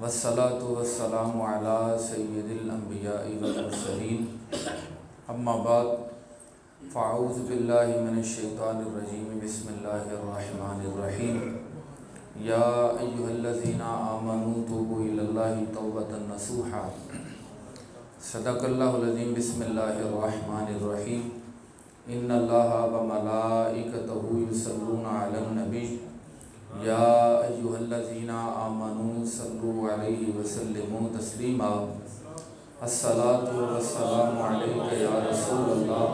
वस्सलातु वस्सलामु अला सय्यिदिल अंबियाइ वल मुरसलीन अम्मा बाद फ़अऊज़ु बिल्लाहि मिनश शैतानिर रजीम बिस्मिल्लाहिर रहमानिर रहीम या अय्युहल्लज़ीना आमनू तूबू इलल्लाहि तौबतन नसूहा सदक़ल्लाहुल अज़ीम बिस्मिल्लाहिर रहमानिर रहीम इन्नल्लाहा व मलाइकतहु युसल्लूना अलन नबी या अय्युहल्लज़ीना आमनू सल्लु अलैहि वसल्लिमू तस्लीमा अस्सलातु वस्सलामु अलैका या रसूलल्लाह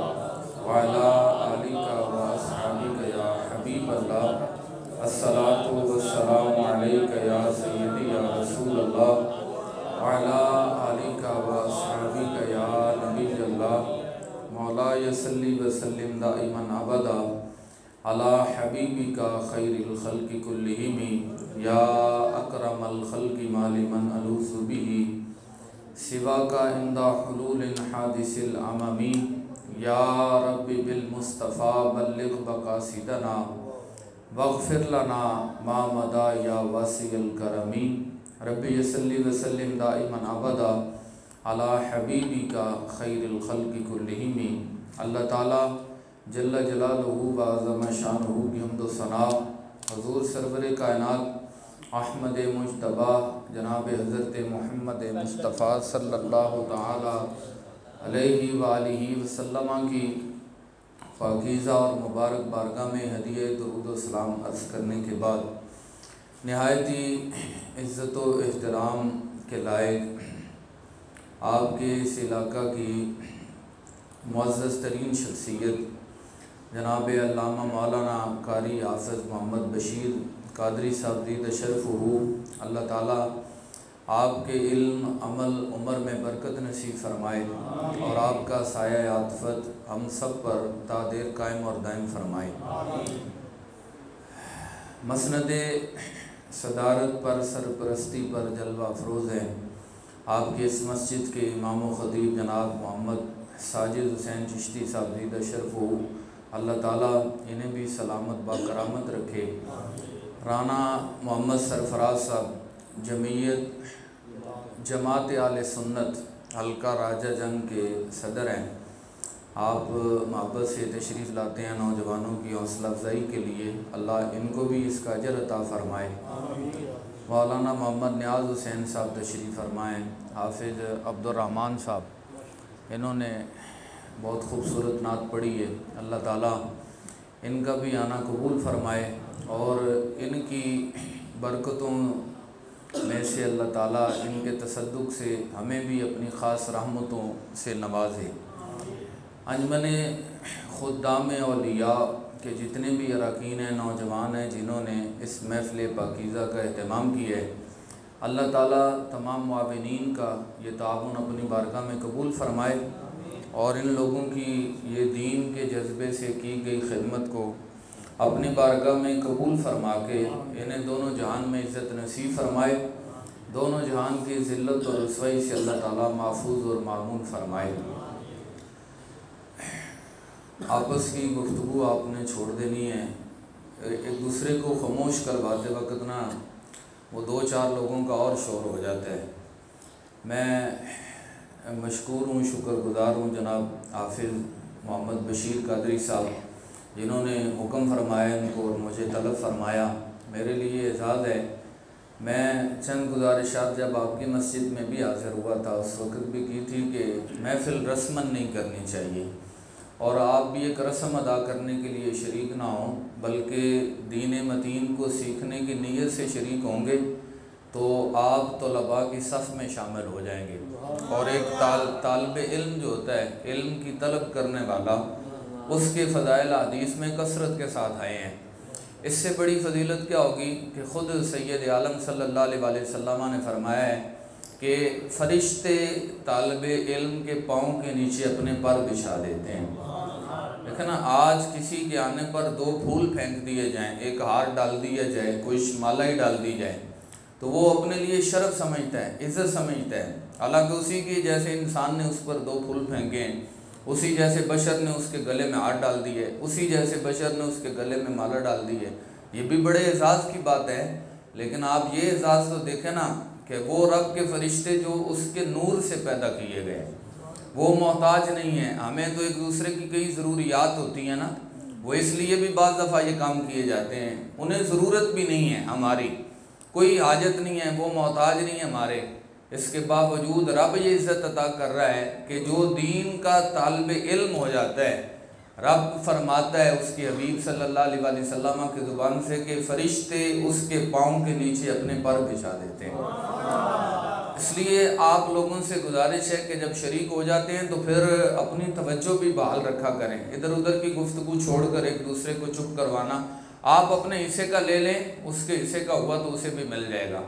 व अला आलिका व अस्हाबिका या हबीबल्लाह अस्सलातु वस्सलामु अलैका या सय्यदी या रसूलल्लाह व अला आलिका व अस्हाबिका या नबीयल्लाह मौलाया सल्ली व सल्लिम दाइमन अबदा अला हबीबिका खैरिल खल्क़ि कुल्लिहिम या अकरमल खल्क़ि मालिमन अलूज़ु बिही सिवाका इंदा हुलूलिन हादिसिल अममी या रब्बि बिल मुस्तफ़ा बल्लिग़ मक़ासिदना वग़फ़िर लना मा मदा या वासिअल करमी रब्बि सल्लि व सल्लिम दाइमन अबदा अला हबीबिका खैरिल खल्क़ि कुल्लिहिम। अल्लाह ताला जल्ल जलालुहु व अज़्ज़म शानुहु की हम्द व सना हुज़ूर सरवर कायनात अहमद मुज्तबा जनाब हज़रत मोहम्मद मुस्तफ़ा सल्लल्लाहु तआला अलैहि व आलिहि वसल्लम की पाकीज़ा और मुबारक बारगाह में हदिया दुरूद व सलाम अर्ज़ करने के बाद नहायत ही इज़्ज़त व एहतराम के लायक आपके इस इलाक़ा की मुअज़्ज़ज़ तरीन शख्सियत जनाब अल्लामा मौलाना कारी हाफ़िज़ मोहम्मद बशीर कादरी साहब ज़ीद शरफ़हू अल्लाह ताला आपके इल्म अमल उम्र में बरकत नसीब फरमाए और आपका साया आतफ़त हम सब पर तादेर कायम और दायम फरमाए। मसनद सदारत पर सरपरस्ती पर जलवा अफरोज़ हैं आपके इस मस्जिद के इमाम व ख़तीब जनाब मोहम्मद साजिद हुसैन चिश्ती साहब ज़ीद शरफ़हू अल्लाह ताला इन्हें भी सलामत बाकरामत रखे। राना मोहम्मद सरफराज साहब जमीयत जमात आले सुन्नत हल्का राजा जंग के सदर हैं। आप मोहब्बत से तशरीफ़ लाते हैं नौजवानों की हौसला अफजाई के लिए, अल्लाह इनको भी इसका अजर अता फ़रमाए। मौलाना मोहम्मद नियाज़ हुसैन साहब तशरीफ़ फरमाएँ। हाफिज़ अब्दुर्रहमान साहब इन्होंने बहुत खूबसूरत नात पढ़ी है, अल्लाह ताला इनका भी आना कबूल फ़रमाए और इनकी बरकतों में से अल्लाह ताला इनके तसद्दुक़ से हमें भी अपनी ख़ास रहमतों से नवाजे। अंजमन ख़ुद्दाम औलिया के जितने भी अरकान हैं, नौजवान हैं जिन्होंने इस महफ़िल पाकीज़ा का अहतमाम किया है, अल्लाह ताला तमाम मुआविनीन का ये ताउन अपनी बारगाह में कबूल फ़रमाए और इन लोगों की ये दीन के जज्बे से की गई खिदमत को अपनी बारगाह में कबूल फरमा के इन्हें दोनों जहान में इज़्ज़त नसीब फरमाए, दोनों जहान की ज़िल्लत और रुसवाई से अल्लाह ताला महफूज और मामून फरमाए। आपस की गुफ्तगू आपने छोड़ देनी है, एक दूसरे को खामोश करवाते वक्त ना वो दो चार लोगों का और शोर हो जाता है। मैं मशकूर हूँ, शुक्रगुज़ार हूँ जनाब हाफिज़ मोहम्मद बशीर कादरी साहब जिन्होंने हुक्म फरमाया इनको और मुझे तलब फरमाया। मेरे लिए एज़ाज़ है। मैं चंद गुजारिशात जब आपकी मस्जिद में भी हाज़िर हुआ था उस वक्त भी की थी कि महफ़िल रस्मन नहीं करनी चाहिए और आप भी एक रस्म अदा करने के लिए शरीक ना हों बल्कि दीन मतीन को सीखने की नीयत से शरीक होंगे तो आप तलबा की सफ़ में शामिल हो जाएंगे। और एक तालिब इल्म जो होता है, इल्म की तलब करने वाला, उसके फ़ज़ाइल हदीस में कसरत के साथ आए हैं। इससे बड़ी फजीलत क्या होगी कि ख़ुद सैयद आलम सल्लल्लाहु अलैहि वसल्लम ने फरमाया है कि फ़रिश्ते तालिब इल्म के पाँव के नीचे अपने पर बिछा देते हैं। देखा ना, आज किसी के आने पर दो फूल फेंक दिए जाएँ, एक हार डाल दिया जाए, कोई माला ही डाल दी जाए तो वो अपने लिए शर्फ समझता है, इज़्ज़त समझता है। हालांकि उसी की जैसे इंसान ने उस पर दो फूल फेंके, उसी जैसे बशर ने उसके गले में हाथ डाल दिए, उसी जैसे बशर ने उसके गले में माला डाल दी है। ये भी बड़े एजाज़ की बात है, लेकिन आप ये एजाज़ तो देखें ना कि वो रब के फरिश्ते जो उसके नूर से पैदा किए गए, वो मोहताज नहीं है। हमें तो एक दूसरे की कई ज़रूरियात होती हैं ना, वो इसलिए भी बाज़ दफ़ा ये काम किए जाते हैं। उन्हें ज़रूरत भी नहीं है, हमारी कोई हाजत नहीं है, वो मोहताज नहीं है हमारे। इसके बावजूद रब ये इज़्ज़त अता कर रहा है कि जो दीन का तालिब इल्म हो जाता है, रब फरमाता है उसके हबीब सल्लल्लाहु अलैहि वसल्लम की ज़ुबान से कि फ़रिश्ते उसके पाँव के नीचे अपने पर बिछा देते हैं। इसलिए आप लोगों से गुजारिश है कि जब शरीक हो जाते हैं तो फिर अपनी तवज्जो भी बहाल रखा करें। इधर उधर की गुफ्तगू छोड़कर एक दूसरे को चुप करवाना, आप अपने हिस्से का ले लें, उसके हिस्से का हुआ तो उसे भी मिल जाएगा।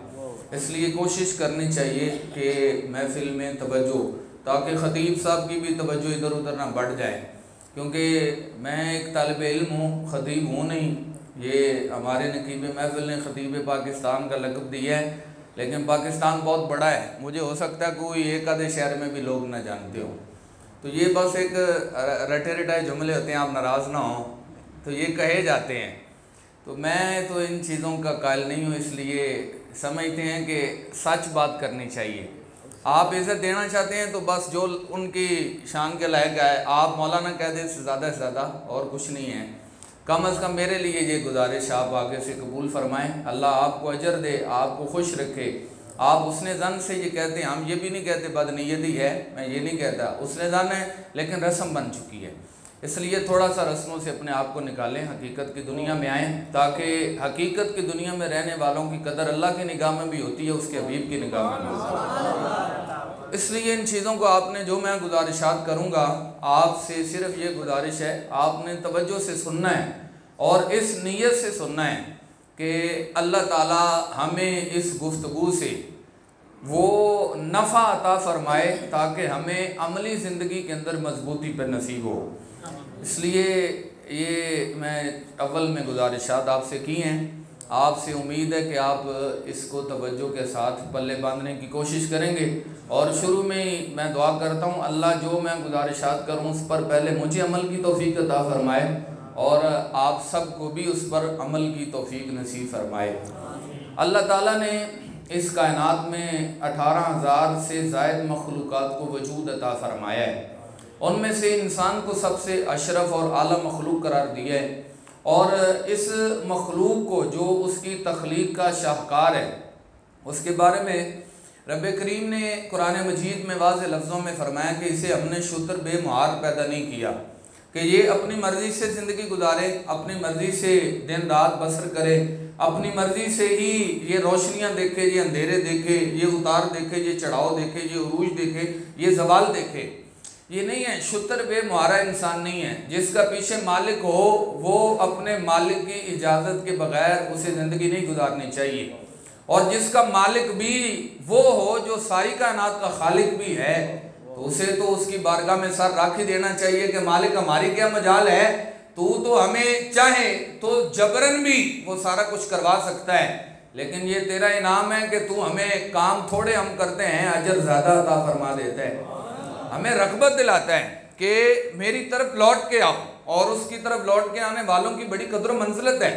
इसलिए कोशिश करनी चाहिए कि महफिल में तवज्जो, ताकि ख़तीब साहब की भी तवज्जो इधर उधर ना बढ़ जाए, क्योंकि मैं एक तालिब इल्म हूँ, ख़तीब हूँ नहीं। ये हमारे नकीब महफिल ने ख़तीब पाकिस्तान का लक़ब दिया है, लेकिन पाकिस्तान बहुत बड़ा है, मुझे हो सकता है कोई एक आधे शहर में भी लोग ना जानते हो। तो ये बस एक रटे रटाए जुमले होते हैं, आप नाराज़ ना हो, तो ये कहे जाते हैं। तो मैं तो इन चीज़ों का कायल नहीं हूँ, इसलिए समझते हैं कि सच बात करनी चाहिए। आप इज़्ज़त देना चाहते हैं तो बस जो उनकी शान के लायक है आप मौलाना कह दें से ज़्यादा, और कुछ नहीं है। कम अज़ कम मेरे लिए ये गुजारिश आप आगे से कबूल फरमाएं। अल्लाह आपको अजर दे, आपको खुश रखे। आप उसने जन से ये कहते हैं, हम ये भी नहीं कहते बदनीयती है, मैं ये नहीं कहता, उसने जन है लेकिन रस्म बन चुकी है। इसलिए थोड़ा सा रस्मों से अपने आप को निकालें, हकीकत की दुनिया में आएँ, ताकि हकीकत की दुनिया में रहने वालों की कदर अल्लाह की निगाह में भी होती है, उसके हबीब की निगाह में भी होती है। इसलिए इन चीज़ों को आपने, जो मैं गुजारिशात करूँगा आपसे, सिर्फ ये गुजारिश है आपने तवज्जो से सुनना है और इस नीयत से सुनना है कि अल्लाह ताला हमें इस गुफ्तगू से वो नफ़ा अता फ़रमाए ताकि हमें अमली ज़िंदगी के अंदर मजबूती पर नसीब हो। इसलिए ये मैं अव्वल में गुजारिशात आपसे की हैं। आपसे उम्मीद है कि आप इसको तवज्जो के साथ पल्ले बांधने की कोशिश करेंगे। और शुरू में ही मैं दुआ करता हूँ अल्लाह जो मैं गुजारिशात करूँ उस पर पहले मुझे अमल की तौफीक अता फ़रमाए और आप सबको भी उस पर अमल की तौफीक नसीब फ़रमाए। अल्लाह ताला ने इस कायनात में 18,000 से ज़ायद मखलूक़ात को वजूद अता फ़रमाया है। उनमें से इंसान को सबसे अशरफ और आला मखलूक करार दिया है, और इस मखलूक को जो उसकी तख्लीक का शाहकार है उसके बारे में रब करीम ने कुरान मजीद में वाज़े लफ्ज़ों में फ़रमाया कि इसे हमने शुतर बेमुहार पैदा नहीं किया कि ये अपनी मर्ज़ी से ज़िंदगी गुजारे, अपनी मर्ज़ी से दिन रात बसर करे, अपनी मर्ज़ी से ही ये रोशनियाँ देखे, ये अंधेरे देखे, ये उतार देखे, ये चढ़ाव देखे, ये उरूज देखे, ये ज़वाल देखे। ये नहीं है, शुतर बेमुहारा इंसान नहीं है। जिसका पीछे मालिक हो वो अपने मालिक की इजाज़त के बग़ैर उसे ज़िंदगी नहीं गुजारनी चाहिए, और जिसका मालिक भी वो हो जो सारी कायनात का खालिक भी है तो उसे तो उसकी बारगाह में सर रख ही देना चाहिए कि मालिक हमारी क्या मजाल है, तू तो हमें चाहे तो जबरन भी वो सारा कुछ करवा सकता है, लेकिन ये तेरा इनाम है कि तू हमें काम थोड़े हम करते हैं अजर ज़्यादा अता फरमा देता है। हमें रग़बत दिलाता है कि मेरी तरफ लौट के आओ, और उसकी तरफ लौट के आने वालों की बड़ी कदर मंज़िलत है।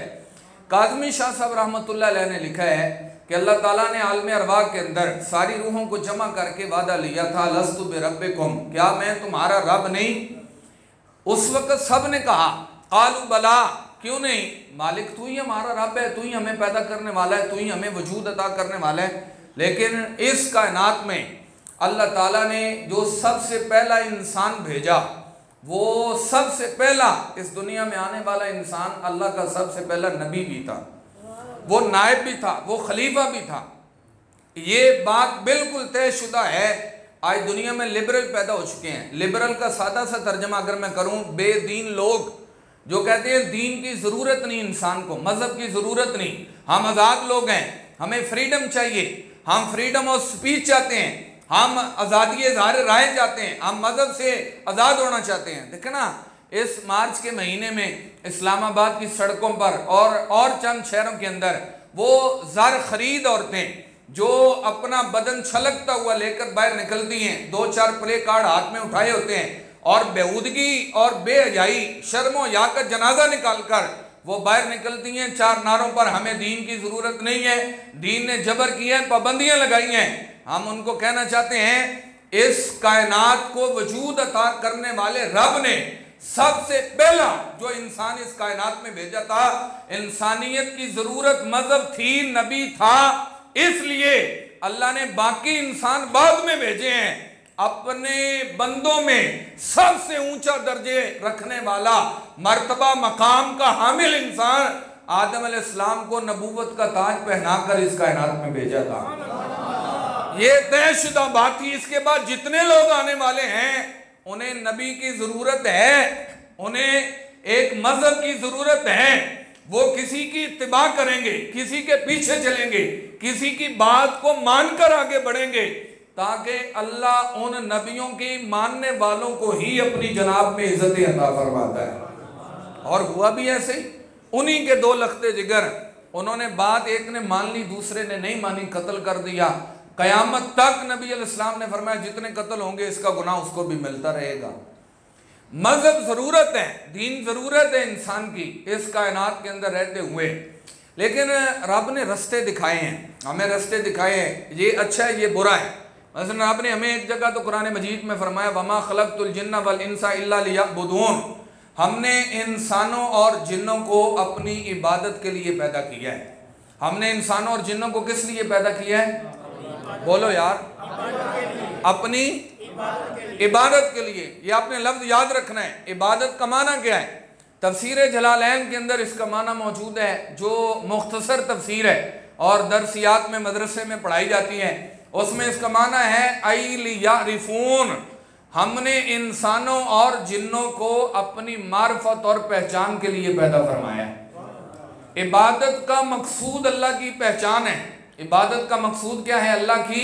काज़मी शाह साहब रहमतुल्लाह अलैह ने लिखा है कि अल्लाह ताला ने आलम अरवाह के अंदर सारी रूहों को जमा करके वादा लिया था, लस्तु बिरब्बिकुम, क्या मैं तुम्हारा रब नहीं? उस वक़्त सब ने कहा क़ालू बला, क्यों नहीं, मालिक तू ही हमारा रब है, तू ही हमें पैदा करने वाला है, तू ही हमें वजूद अता करने वाला है। लेकिन इस कायनात में अल्लाह ताला ने जो सबसे पहला इंसान भेजा, वो सबसे पहला इस दुनिया में आने वाला इंसान अल्लाह का सबसे पहला नबी भी था, वो नायब भी था, वो खलीफा भी था। ये बात बिल्कुल तयशुदा है। आज दुनिया में लिबरल पैदा हो चुके हैं। लिबरल का सादा सा तर्जमा अगर मैं करूं, बेदीन लोग जो कहते हैं दीन की ज़रूरत नहीं इंसान को, मज़हब की ज़रूरत नहीं, हम आज़ाद लोग हैं, हमें फ्रीडम चाहिए, हम फ्रीडम ऑफ स्पीच चाहते हैं, हम आज़ादी इज़हार राय चाहते हैं, हम मज़हब से आज़ाद होना चाहते हैं। देखें ना, इस मार्च के महीने में इस्लामाबाद की सड़कों पर और चंद शहरों के अंदर वो ज़र खरीद औरतें जो अपना बदन छलकता हुआ लेकर बाहर निकलती हैं, 2-4 प्ले कार्ड हाथ में उठाए होते हैं, और बेहूदगी और बेहयाई शर्मो या का जनाजा निकालकर वो बाहर निकलती हैं चार नारों पर, हमें दीन की ज़रूरत नहीं है, दीन ने जबर किया है, पाबंदियां लगाई हैं। हम उनको कहना चाहते हैं इस कायनात को वजूद अता करने वाले रब ने सबसे पहला जो इंसान इस कायनात में भेजा था, इंसानियत की ज़रूरत मजहब थी, नबी था, इसलिए अल्लाह ने बाकी इंसान बाद में भेजे हैं। अपने बंदों में सबसे ऊंचा दर्जे रखने वाला, मर्तबा मकाम का हामिल इंसान आदम अलैहिस्सलाम को नबूवत का ताज पहनाकर इस कायनात में भेजा था। ये तयशुदा बात थी। इसके बाद जितने लोग आने वाले हैं उन्हें नबी की जरूरत है, उन्हें एक मजहब की जरूरत है। वो किसी की इत्तिबा करेंगे, किसी के पीछे चलेंगे, किसी की बात को मानकर आगे बढ़ेंगे, ताकि अल्लाह उन नबियों की मानने वालों को ही अपनी जनाब में इज्जत अता फरमाता है। और हुआ भी ऐसे ही। उन्हीं के दो लख्ते जिगर, उन्होंने बात एक ने मान ली, दूसरे ने नहीं मानी, कत्ल कर दिया। कयामत तक नबी अलैहिस्सलाम ने फरमाया जितने कत्ल होंगे इसका गुनाह उसको भी मिलता रहेगा। मजहब जरूरत है, दीन जरूरत है इंसान की इस कायनात के अंदर रहते हुए, लेकिन रब ने रास्ते दिखाए हैं, हमें रास्ते दिखाए हैं, ये अच्छा है ये बुरा है। मसलन आपने हमें एक जगह तो कुरान मजीद में फरमाया वमा खलक़तुल जिन्ना वल इंसा इल्ला लियअबुदून, हमने इंसानों और जिन्नों को अपनी इबादत के लिए पैदा किया है। हमने इंसानों और जिन्नों को किस लिए पैदा किया है? बोलो यार, अपनी इबादत के लिए। ये आपने लफ्ज याद रखना है। इबादत का माना क्या है? तफसीर जलालैन के अंदर इसका माना मौजूद है, जो मुख्तसर तफसीर है और दरसियात में मदरसे में पढ़ाई जाती है। उसमें इसका माना है आई लियारिफून, हमने इंसानों और जिन्नों को अपनी मार्फत और पहचान के लिए पैदा फरमाया है। इबादत का मकसूद अल्लाह की पहचान है। इबादत का मकसूद क्या है? अल्लाह की।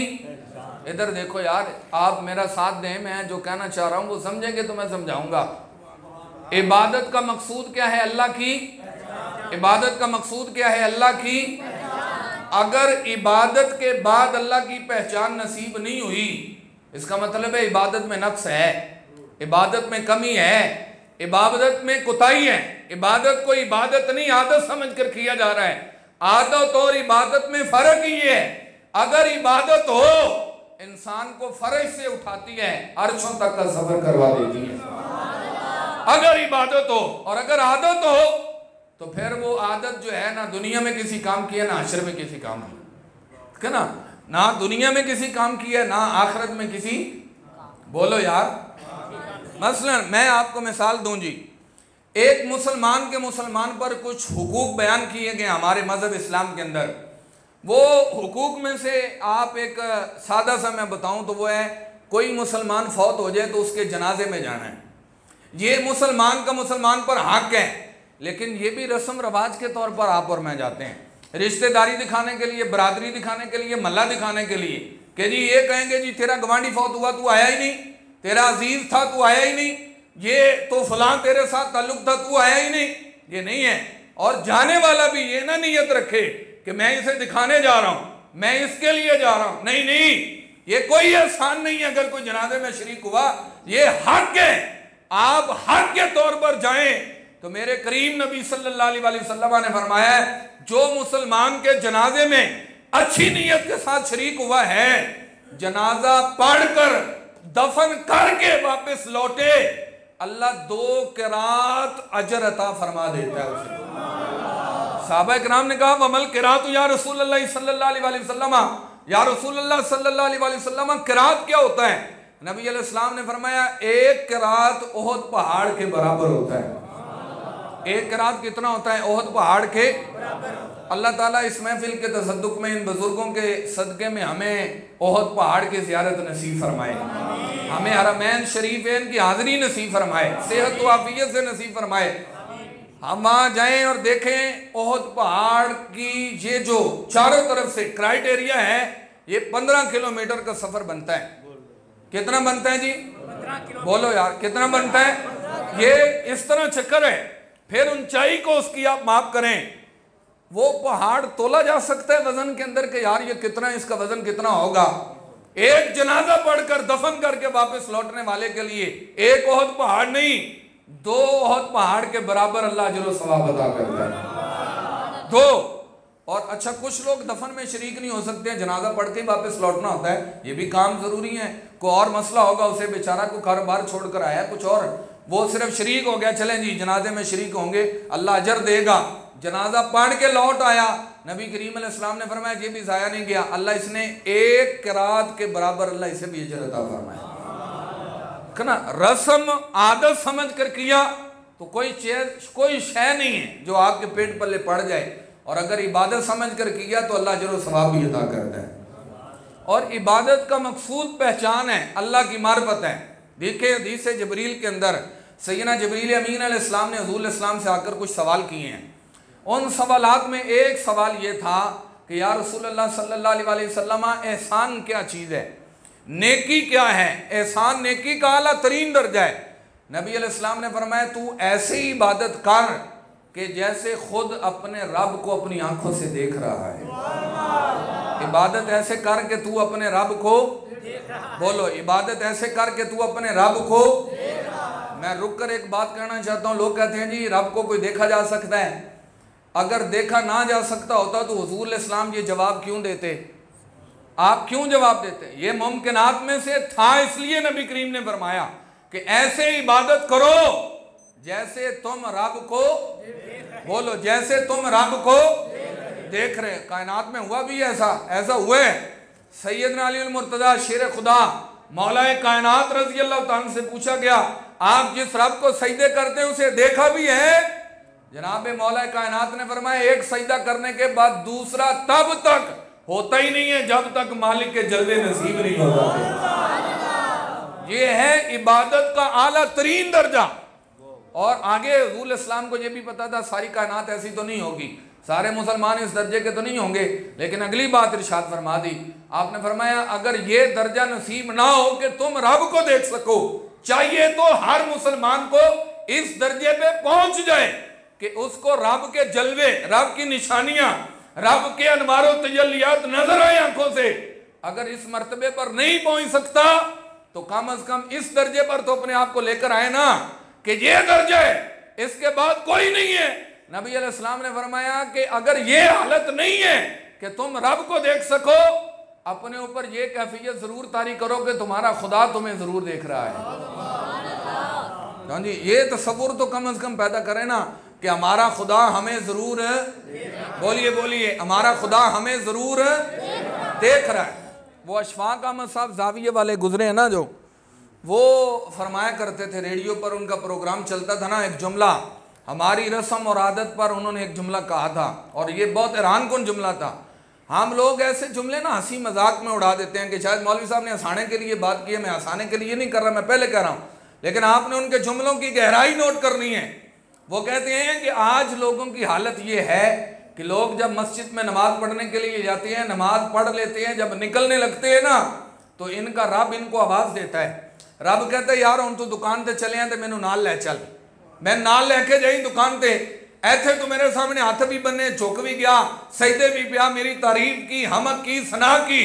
इधर देखो यार, आप मेरा साथ दें, मैं जो कहना चाह रहा हूं वो समझेंगे तो मैं समझाऊंगा। इबादत का मकसूद क्या है? अल्लाह की। इबादत का मकसूद क्या है? अल्लाह की। अगर इबादत के बाद अल्लाह की पहचान नसीब नहीं हुई, इसका मतलब है इबादत में नक्स है, इबादत में कमी है, इबादत में कुताही है। इबादत को इबादत नहीं आदत समझकर किया जा रहा है। आदत और इबादत में फर्क ही है। अगर इबादत हो इंसान को फर्ज से उठाती है, अर्शों तक का सफर करवा देती है। अगर इबादत हो, और अगर आदत हो तो फिर वो आदत जो है ना दुनिया में किसी काम की है ना आखिरत में किसी काम की, ना ना दुनिया में किसी काम की है ना आखिरत में किसी। बोलो यार। मसलन मैं आपको मिसाल दूं जी, एक मुसलमान के मुसलमान पर कुछ हुकूक बयान किए गए हमारे मजहब इस्लाम के अंदर। वो हुकूक में से आप एक सादा सा मैं बताऊं तो वो है, कोई मुसलमान फौत हो जाए तो उसके जनाजे में जाना है। ये मुसलमान का मुसलमान पर हक है, लेकिन ये भी रस्म रवाज के तौर पर आप और मैं जाते हैं, रिश्तेदारी दिखाने के लिए, बरादरी दिखाने के लिए, मल्ला दिखाने के लिए, कि जी ये कहेंगे जी तेरा गवांडी फौत हुआ तू आया ही नहीं, तेरा अजीज था तू आया ही नहीं, ये तो फलां तेरे साथ ताल्लुक था तू आया ही नहीं। ये नहीं है। और जाने वाला भी ये ना नीयत रखे कि मैं इसे दिखाने जा रहा हूं, मैं इसके लिए जा रहा हूं। नहीं नहीं, ये कोई एहसान नहीं है अगर कोई जनाजे में शरीक हुआ, ये हक है। आप हक के तौर पर जाएं तो मेरे करीम नबी सल्लल्लाहु अलैहि वसल्लम ने फरमाया जो मुसलमान के जनाजे में अच्छी नीयत के साथ शरीक हुआ है, जनाजा पढ़कर दफन करके वापस लौटे, अल्लाह 2 किरात अजर अता फरमा देता है उसे। साहबा किराम ने कहा वमल किरात या रसूलुल्लाह सल्लल्लाहु अलैहि वसल्लम, या रसूलुल्लाह सल्लल्लाहु अलैहि वसल्लम किरात क्या होता है? नबी अलैहिस्सलाम ने फरमाया 1 किरात ओहद पहाड़ के बराबर होता है। 1 किरात कितना होता है? ओहद पहाड़ के बराबर। अल्लाह ताला इस महफिल के तसद्दुक में इन बुजुर्गों के सदक़े में हमें ओहद पहाड़ की ज़ियारत नसीब फरमाए, हमें हरमैन शरीफैन की हाज़िरी नसीब फरमाए, सेहत व आफियत से नसीब फरमाए। हम वहाँ जाएं और देखें ओहद पहाड़ की ये जो चारों तरफ से क्राइटेरिया है, ये 15 किलोमीटर का सफ़र बनता है। कितना बनता है जी? 15 बोलो यार, कितना बनता है? ये इस तरह चक्कर है। फिर ऊंचाई को उसकी आप माप करें, वो पहाड़ तोला जा सकता है वजन के अंदर के यार ये कितना, इसका वजन कितना होगा। एक जनाजा पढ़कर दफन करके वापस लौटने वाले के लिए एक ओहद पहाड़ नहीं, 2 बहुत पहाड़ के बराबर अल्लाह अजर सवाब अता करता है। 2। और अच्छा, कुछ लोग दफन में शरीक नहीं हो सकते हैं, जनाजा पढ़ के वापस लौटना होता है, ये भी काम जरूरी है। कोई और मसला होगा, उसे बेचारा को कारोबार छोड़कर आया कुछ और, वो सिर्फ शरीक हो गया, चलें जी जनाजे में शरीक होंगे, अल्लाह अजर देगा। जनाजा पढ़ के लौट आया, नबी करीम अलैहिस्सलाम ने फरमाया ये भी ज़ाया नहीं गया, अल्लाह इसने 1 किरात के बराबर अल्लाह इसे भी अजर अता फरमाया। ना रस्म आदत समझ कर किया तो कोई शय नहीं है जो आपके पेट पल्ले पड़ जाए, और अगर इबादत समझ कर किया तो अल्लाह अजर सवाब भी अता करता है। और इबादत का मकसूद पहचान है, अल्लाह की मार्फत है। देखिए हदीस जबरील के अंदर सैयदना जबरील अमीन अलैहिस्सलाम ने हुज़ूर अलैहिस्सलाम से आकर कुछ सवाल किए हैं। उन सवालात में एक सवाल ये था कि या रसूलल्लाह सल्लल्लाहु अलैहि वसल्लम, एहसान क्या चीज़ है, नेकी क्या है? एहसान नेकी का आला तरीन दर्जा है। नबी अलैहिस्सलाम ने फरमाया तू ऐसे ही इबादत कर कि जैसे खुद अपने रब को अपनी आंखों से देख रहा है। इबादत ऐसे कर के तू अपने रब को बोलो, इबादत ऐसे कर के तू अपने रब को। मैं रुक कर एक बात कहना चाहता हूँ। लोग कहते हैं जी रब को कोई देखा जा सकता है। अगर देखा ना जा सकता होता तो हुजूर अलैहिस्सलाम ये जवाब क्यों देते? आप क्यों जवाब देते? ये मुमकिनात में से था, इसलिए नबी करीम ने फरमाया कि ऐसे इबादत करो जैसे तुम रब को बोलो, जैसे तुम रब को देख रहे। कायनात में हुआ भी ऐसा हुआ है। सैयदना अली मुर्तज़ा शेर खुदा मौलाए कायनात रज़ी अल्लाह ताला से पूछा गया आप जिस रब को सजदे करते हैं उसे देखा भी है? जनाब मौलाए कायनात ने फरमाया एक सजदा करने के बाद दूसरा तब तक होता ही नहीं है जब तक मालिक के जलवे नसीब नहीं होता। ये है इबादत का आला तरीन दर्जा। और आगे हुज़ूर इस्लाम को ये भी पता था सारी कायनात ऐसी तो नहीं होगी, सारे मुसलमान इस दर्जे के तो नहीं होंगे, लेकिन अगली बात इरशाद फरमा दी। आपने फरमाया अगर ये दर्जा नसीब ना हो कि तुम रब को देख सको, चाहिए तो हर मुसलमान को इस दर्जे पे पहुंच जाए कि उसको रब के जलवे, रब की निशानियां, रब के अनवारो तजल्लियात नजर आए आंखों से। अगर इस मर्तबे पर नहीं पहुंच सकता तो कम अज कम इस दर्जे पर तो अपने आप को लेकर आए ना कि ये दर्जा है, इसके बाद कोई नहीं है। नबी अलैहिस्सलाम ने फरमाया कि अगर ये हालत नहीं है कि तुम रब को देख सको, अपने ऊपर ये कैफियत जरूर तारी करो कि तुम्हारा खुदा तुम्हें जरूर देख रहा है। हाँ जी, ये तसव्वुर तो कम अज कम पैदा करें ना कि हमारा खुदा हमें जरूर बोलिए हमारा खुदा हमें जरूर देख रहा है। वो अशफाक अहमद साहब जाविये वाले गुजरे हैं ना, जो वो फरमाया करते थे, रेडियो पर उनका प्रोग्राम चलता था ना, एक जुमला हमारी रस्म और आदत पर उन्होंने एक जुमला कहा था और ये बहुत हैरान कुन जुमला था। हम लोग ऐसे जुमले ना हंसी मजाक में उड़ा देते हैं कि शायद मौलवी साहब ने हंसाने के लिए बात की है। मैं हंसाने के लिए नहीं कर रहा, मैं पहले कह रहा हूँ, लेकिन आपने उनके जुमलों की गहराई नोट करनी है। वो कहते हैं कि आज लोगों की हालत ये है कि लोग जब मस्जिद में नमाज पढ़ने के लिए जाते हैं, नमाज पढ़ लेते हैं, जब निकलने लगते हैं ना तो इनका रब इनको आवाज़ देता है। रब कहता है यार हम तो दुकान पर चले हैं तो मैनू नाल ले चल। मैं नाल लैके जाई दुकान पर, ऐथे तो मेरे सामने हाथ भी बने, झुक भी गया, सजदे भी पिया, मेरी तारीफ की, हमद की, सना की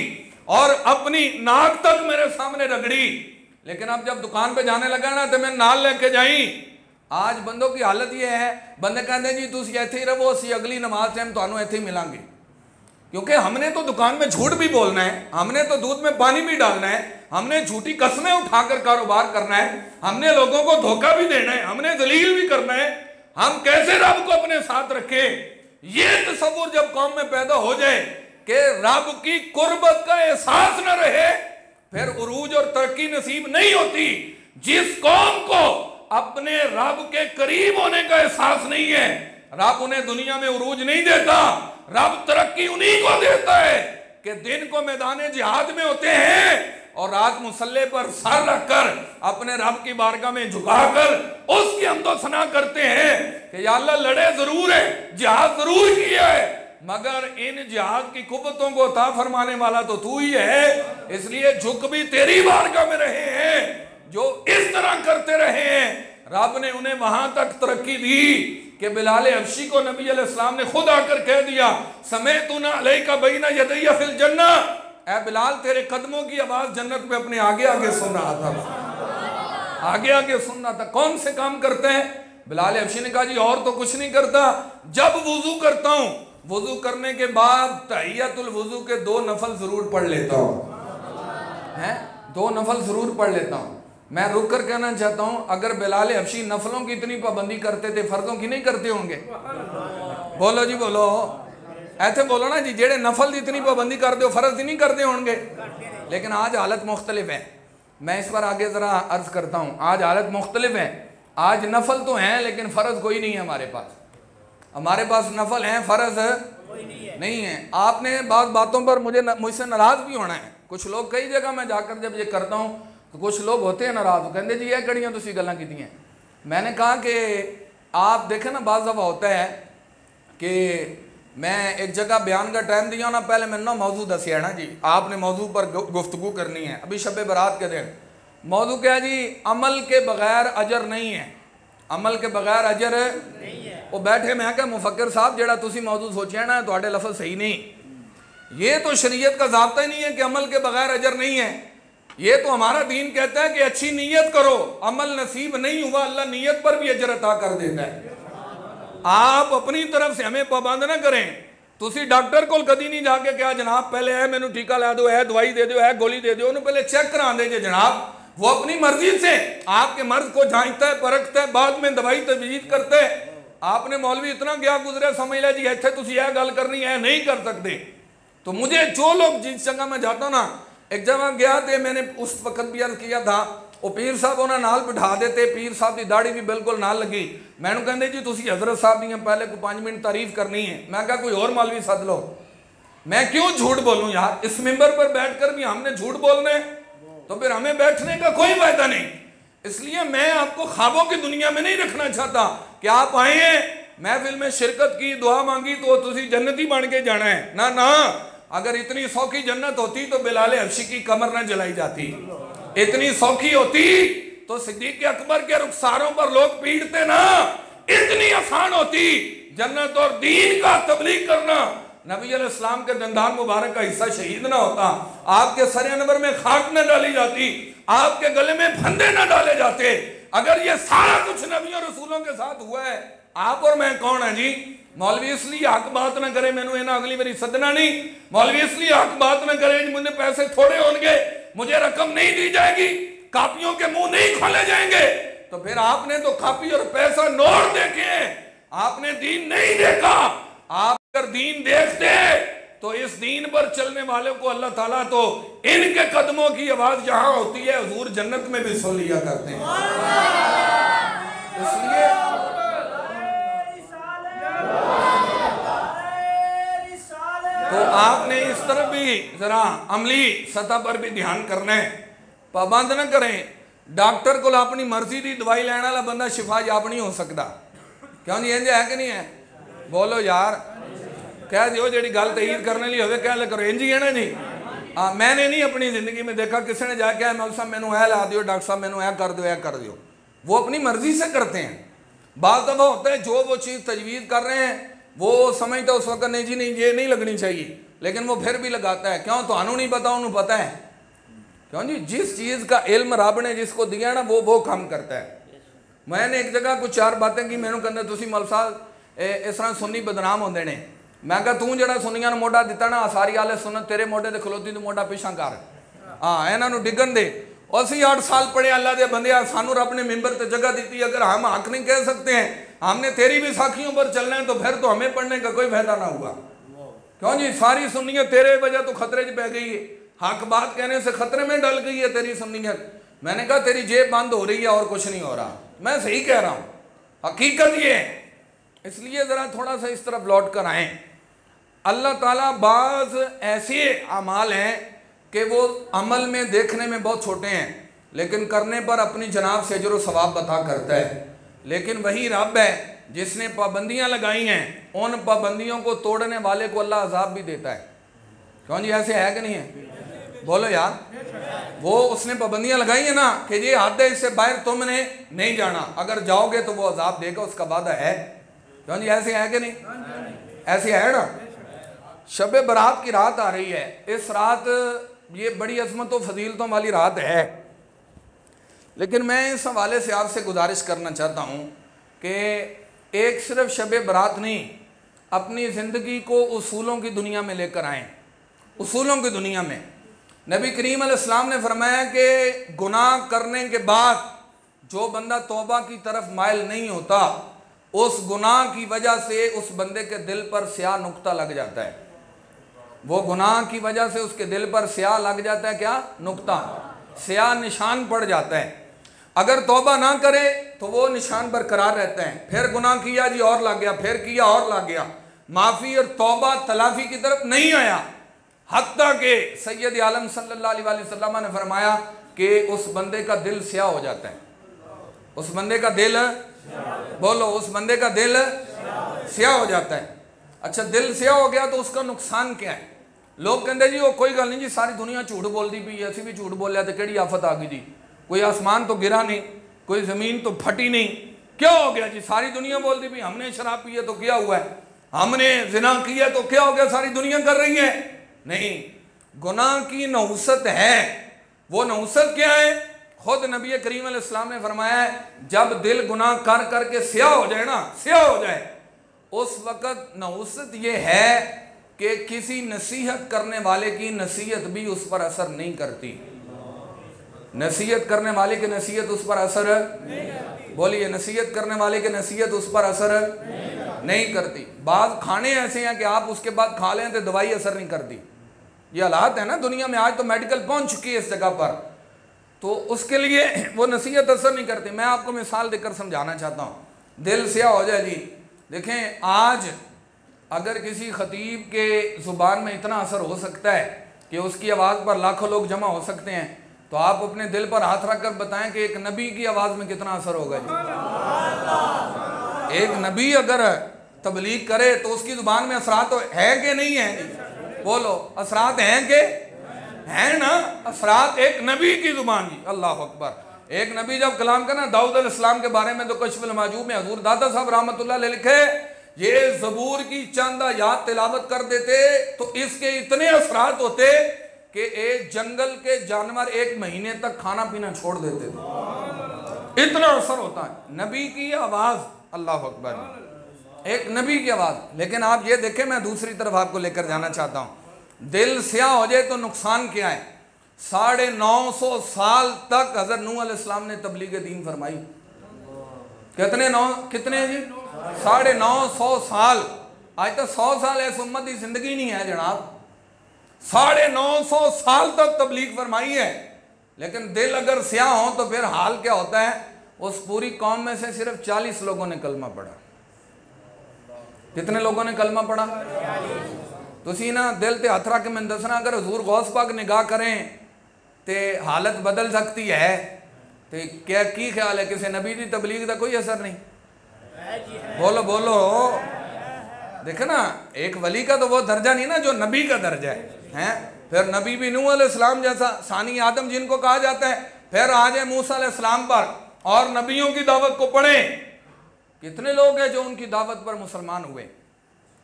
और अपनी नाक तक मेरे सामने रगड़ी। लेकिन अब जब दुकान पे जाने लगा ना तो मैं नाल लेके जाई। आज बंदों की हालत ये है, बंदे कहते जी तुम इत्थे ही रहो, असी अगली नमाज टाइम तुहानू इत्थे ही मिलांगे। क्योंकि हमने तो दुकान में झूठ भी बोलना है, हमने तो दूध में पानी भी डालना है, हमने झूठी कस्में उठाकर कारोबार करना है, हमने लोगों को धोखा भी देना है, हमने दलील भी करना है। हम कैसे रब को अपने साथ रखें? ये तसव्वुर जब कौम में पैदा हो जाए कि रब की कुर्बत का एहसास न रहे, फिर उरूज और तरक्की नसीब नहीं होती। जिस कौम को अपने रब के करीब होने का एहसास नहीं है, रब उन्हें दुनिया में उरूज नहीं देता, रब तरक्की उन्हीं को देता है कि दिन को मैदान जिहाद में होते हैं और रात मुसल्ले पर सर रखकर अपने रब की बारगाह में झुकाकर उसकी हमदो सना करते हैं कि या अल्लाह लड़े जरूर है, जिहाद जरूर किया है, मगर इन जिहाद की कुव्वतों को अता फरमाने वाला तो तू ही है, इसलिए झुक भी तेरी बारगाह में रहे हैं। जो इस तरह करते रहे हैं, रब ने उन्हें वहां तक तरक्की दी कि बिलाल हबशी को नबी अलैहिस्सलाम ने खुद आकर कह दिया समेतुना अलैका बैना यदैया फिल जन्नह, ऐ बिलाल तेरे कदमों की आवाज जन्नत में अपने आगे आगे सुन रहा था। आगे आगे सुनना था। कौन से काम करते हैं? बिलाल हबशी ने कहा जी और तो कुछ नहीं करता, जब वुजू करता हूं वुजू करने के बाद तहियतुल वुजू के 2 नफल जरूर पढ़ लेता हूं। हैं 2 नफल जरूर पढ़ लेता हूं। मैं रुक कर कहना चाहता हूं, अगर बिलाल हबशी नफलों की इतनी पाबंदी करते थे, फर्जों की नहीं करते होंगे? बोलो जी बोलो, ऐसे बोलो ना जी, जेड़े नफल की इतनी पाबंदी कर दो फर्ज की नहीं करते होंगे। लेकिन आज हालत मुख्तलिफ है। मैं इस पर आगे ज़रा अर्ज करता हूँ। आज हालत मुख्तलिफ है। आज नफल तो हैं लेकिन फ़र्ज कोई नहीं है हमारे पास। हमारे पास नफल हैं, फ़र्ज नहीं है। आपने बात बातों पर मुझसे नाराज़ भी होना है। कुछ लोग कई जगह मैं जाकर जब ये करता हूँ तो कुछ लोग होते हैं नाराज़, कहते जी यह कड़ियाँ तुसी गल्लां कीतियां। मैंने कहा कि आप देखें ना, बाज़ दफ़ा होता है कि मैं एक जगह बयान का टाइम दिया ना, पहले मैंने ना मौजू दसिया ना जी, आपने मौजू पर गुफ्तगू करनी है। अभी शब बारात के दिन मौजू क्या है जी? अमल के बगैर अजर नहीं है। अमल के बगैर अजर नहीं है। वो बैठे, मैं क्या मुफक्किर साहब जेड़ा तुसी मौजू सोचिया ना तुहाडे लफ्ज़ सही नहीं। ये तो शरीयत का ज़ाब्ता ही नहीं है कि अमल के बगैर अजर नहीं है। ये तो हमारा दीन कहता है कि अच्छी नीयत करो, अमल नसीब नहीं हुआ अल्लाह नीयत पर भी अजर अता कर देता है। आप अपनी तरफ से हमें पाबंद ना करें। तुसी डॉक्टर को कभी नहीं जाके क्या जनाब पहले है मैनू टीका ला दो, है दवाई दे दो, है गोली दे दो, उन्हें पहले चेक करा दे जे जनाब। वो अपनी मर्जी से आपके मर्ज को जांचता है, परखता है, बाद में दवाई तजवीज़ करते है। आपने मौलवी इतना क्या गुजरे समझ लिया जी इतने तुसी यह गल करनी है, नहीं कर सकते। तो मुझे जो लोग जिस जगह में जाता हूँ ना, एक जगह गया तो मैंने उस वक्त भी अर्ज किया था, वो पीर साहब उन्हें नाल बिठा देते, पीर साहब की दाढ़ी भी बिल्कुल नाल लगी। मैंने कहते जी तुसी हजरत साहब दी पहले को 5 मिनट तारीफ करनी है। मैं कहा कोई और मौलवी सद लो। मैं क्यों झूठ बोलूं यार? इस मेंबर पर बैठकर भी हमने झूठ बोलना है तो फिर हमें बैठने का कोई फायदा नहीं। इसलिए मैं आपको ख्वाबों की दुनिया में नहीं रखना चाहता कि आप आए हैं महफिल में शिरकत की, दुआ मांगी तो तुसी जन्नती बन के जाना है। ना ना, अगर इतनी सौखी जन्नत होती तो बिलाल हबशी की कमर न जलाई जाती। इतनी सौखी होती तो सिद्दीक अकबर के रुखसारों पर लोग पीटते ना। इतनी आसान होती जन्नत और दीन का तबलीग करना। नबी अलैहिस्सलाम के दंदान मुबारक का हिस्सा शहीद ना होता, आपके सर अनवर में खाक न डाली जाती, आपके गले में फंदे न डाले जाते। अगर ये सारा कुछ नबियों रसूलों के साथ हुआ है, आप और मैं कौन है जी? मौलवी इसलिए हक बात ना करे, मैनू इन्हें अगली बारी सदना नहीं। मौलवी इसलिए हक बात ना करे मुझे पैसे थोड़े होंगे, मुझे रकम नहीं दी जाएगी, कापियों के मुंह नहीं खोले जाएंगे। तो फिर आपने तो कापी और पैसा नोट देखे, आपने दीन नहीं देखा। आप अगर दीन देखते तो इस दीन पर चलने वालों को अल्लाह ताला तो इनके कदमों की आवाज जहां होती है हुजूर जन्नत में भी सुन लिया करते हैं। इसलिए तो आपने इस तरफ भी जरा अमली सतह पर भी ध्यान करना है। पाबंद न करें। डॉक्टर को अपनी मर्जी की दवाई लैन वाला बंदा शिफा याब नहीं हो सकता। क्यों जी? इंज है कि नहीं है? बोलो यार, कह दियो जी गल तईद करने लिए हो कह करो, इंज ही है ना जी। हाँ, मैंने नहीं अपनी जिंदगी में देखा किसी ने जाके मौलवी साहब मैनू ऐ ला दियो, डॉक्टर साहब मैनू ऐ कर दो, ऐ कर दियो। वो अपनी मर्जी से करते हैं। बात दफा होता है जो वो चीज़ तजवीज़ कर रहे हैं वो समझता उस वक्त नहीं जी नहीं ये नहीं लगनी चाहिए, लेकिन वो फिर भी लगाता है। क्यों? तो नहीं पता, उन्होंने पता है। क्यों जी? जिस चीज़ का इल्म रब ने जिसको दिया ना वो काम करता है। मैंने एक जगह कुछ 4 बातें की, मैनू कहते तुसी मौलवी साहब इस तरह सुन्नी बदनाम होंदे ने। मैं कहा तू जरा सुन्नियां नूं मोढा दिता ना, सारी आले सुन्नत तेरे मोढे ते खलोती तू मोढा पिछा कर। हाँ, इन्हां नूं डिगन दे। असी 8 साल पढ़े अल्लाह दे बंदे, सानू रब ने मिंबर ते जगह दी। अगर हम हक नहीं कह सकते हैं, हमने तेरी भी साखियों पर चलना है, तो फिर तो हमें पढ़ने का कोई फायदा ना हुआ। क्यों जी? सारी सुन्नियत तेरे वजह तो खतरे च पै गई है। हक बात कहने से खतरे में डल गई है तेरी सुन्नियत। मैंने कहा तेरी जेब बंद हो रही है और कुछ नहीं हो रहा। मैं सही कह रहा हूँ, हकीकत ये है। इसलिए ज़रा थोड़ा सा इस तरफ लौट कर आएँ। अल्लाह ताला बाज़ ऐसे अमाल हैं कि वो अमल में देखने में बहुत छोटे हैं, लेकिन करने पर अपनी जनाब से अजर व सवाब अता करता है। लेकिन वही रब है जिसने पाबंदियाँ लगाई हैं, उन पाबंदियों को तोड़ने वाले को अल्लाह अजाब भी देता है। क्यों जी? ऐसे है कि नहीं है? बोलो यार। वो उसने पाबंदियाँ लगाई है ना कि ये हद है, इससे बाहर तुमने नहीं जाना, अगर जाओगे तो वो अजाब देगा, उसका वादा है। क्यों जी? ऐसे है कि नहीं? ऐसे है ना। शब बारात की रात आ रही है। इस रात ये बड़ी अजमतों फजीलतों वाली रात है, लेकिन मैं इस हवाले से आपसे गुजारिश करना चाहता हूँ कि एक सिर्फ शब बरात नहीं, अपनी ज़िंदगी को उसूलों की दुनिया में लेकर आएँ। उसूलों की दुनिया में नबी करीम अलैहिस्सलाम ने फरमाया कि गुनाह करने के बाद जो बंदा तौबा की तरफ माइल नहीं होता, उस गुनाह की वजह से उस बंदे के दिल पर स्याह नुक्ता लग जाता है। वो गुनाह की वजह से उसके दिल पर स्याह लग जाता है, क्या नुक्ता, स्याह निशान पड़ जाता है। अगर तौबा ना करे तो वो निशान बरकरार रहता है। फिर गुनाह किया जी और लग गया, फिर किया और लग गया, माफ़ी और तौबा तलाफी की तरफ नहीं आया। हत्ता के सैयद आलम सल्लल्लाहु अलैहि वसल्लम ने फरमाया कि उस बंदे का दिल स्याह हो जाता है। उस बंदे का दिल, बोलो, उस बंदे का दिल स्याह हो जाता है। अच्छा, दिल स्याह हो गया तो उसका नुकसान क्या है? लोग कहते जी वो कोई गल नहीं जी, सारी दुनिया झूठ बोलती पई, असी भी झूठ बोलिया तो केड़ी आफत आ गई जी, कोई आसमान तो गिरा नहीं, कोई ज़मीन तो फटी नहीं, क्या हो गया जी, सारी दुनिया बोलती पई। हमने शराब पी है तो क्या हुआ है, हमने ज़िना किया तो क्या हो गया, सारी दुनिया कर रही है। नहीं, गुनाह की नहुसत है। वो नहुसत क्या है? खुद नबी करीम अलैहिस्सलाम ने फरमाया है, जब दिल गुनाह कर करके स्याह हो जाए ना, स्याह हो जाए, उस वक़्त नहुसत ये है कि किसी नसीहत करने वाले की नसीहत भी उस पर असर नहीं करती। नसीहत करने वाले की नसीहत उस पर असर, बोलिए, नसीहत करने वाले की नसीहत उस पर असर नहीं करती। बाज़ खाने ऐसे हैं कि आप उसके बाद खा लें तो दवाई असर नहीं करती। ये हालात है ना दुनिया में, आज तो मेडिकल पहुंच चुकी है इस जगह पर, तो उसके लिए वो नसीहत असर नहीं करती। मैं आपको मिसाल देकर समझाना चाहता हूँ। दिल स्याह हो जाए जी, देखें आज अगर किसी खतीब के ज़ुबान में इतना असर हो सकता है कि उसकी आवाज़ पर लाखों लोग जमा हो सकते हैं, तो आप अपने दिल पर हाथ रख कर बताएं कि एक नबी की आवाज़ में कितना असर होगा जी। एक नबी अगर तबलीग करे तो उसकी ज़ुबान में असरात तो है कि नहीं है? बोलो, असरात हैं कि है ना? असरात एक नबी की ज़ुबान जी, अल्लाह अकबर। एक नबी जब कलाम करना, दाऊद अलैहिस्सलाम के बारे में तो कश्फुल माजूब में हजूर दादा साहब रहमतुल्लाह अलैह लिखे, ये ज़बूर की चंद आयात तिलावत कर देते तो इसके इतने असरात होते कि एक जंगल के जानवर 1 महीने तक खाना पीना छोड़ देते थे, इतना असर होता है नबी की आवाज़, अल्लाह अकबर, एक नबी की आवाज़। लेकिन आप ये देखें, मैं दूसरी तरफ आपको लेकर जाना चाहता हूँ। दिल स्याह हो जाए तो नुकसान क्या है? 950 साल तक हज़रत नूह अलैहिस्सलाम ने तबलीग दीन फरमाई। कितने जी? 950 साल। आज तक 100 साल ऐसी उम्मत की जिंदगी नहीं है जनाब। 950 साल तक तबलीग फरमाई है। लेकिन दिल अगर स्याह हो तो फिर हाल क्या होता है? उस पूरी कौम में से सिर्फ 40 लोगों ने कलमा पढ़ा। कितने लोगों ने कलमा पढ़ा? तुसी ना दिल ते हथ रख के मैंने दसना, अगर हजूर गौस पाक निगाह करें तो हालत बदल सकती है, तो क्या की ख्याल है किसी नबी की तबलीग का कोई असर नहीं? बोलो बोलो, देखे ना, एक वली का तो वो दर्जा नहीं ना जो नबी का दर्जा है। फिर नबी भी नूह अलैहिस्सलाम जैसा सानी आदम जिनको कहा जाता है, फिर आ जाए मूसा अलैहिस्सलाम पर और नबियों की दावत को पढ़े। कितने लोग हैं जो उनकी दावत पर मुसलमान हुए,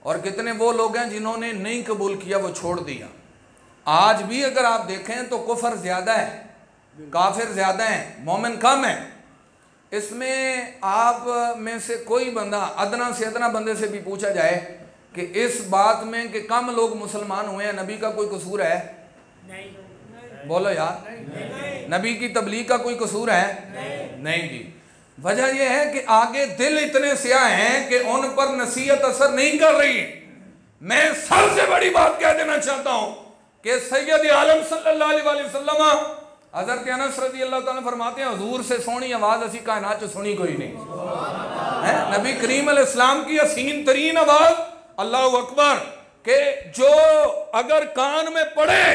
और कितने वो लोग हैं जिन्होंने नहीं कबूल किया, वो छोड़ दिया। आज भी अगर आप देखें तो कुफर ज़्यादा है, काफिर ज़्यादा हैं, मोमिन कम है। इसमें आप में से कोई बंदा, अदना से अदना बंदे से भी पूछा जाए कि इस बात में कि कम लोग मुसलमान हुए हैं, नबी का कोई कसूर है? नहीं। बोलो यार, नहीं। नबी की तबलीग का कोई कसूर है? नहीं जी। वजह यह है कि आगे दिल इतने स्याह हैं कि उन पर नसीहत असर नहीं कर रही। मैं सबसे बड़ी बात कह देना चाहता हूं कि सैयद आलम सल्लल्लाहु अलैहि वसल्लम हज़रत अनस रज़ी अल्लाह ताला फरमाते हैं, हुजूर से सोहनी आवाज़ असी कायनात च सुनी कोई नहीं है। नबी करीम अलैहिस्सलाम की हसीन तरीन आवाज़, अल्लाह अकबर, के जो अगर कान में पड़े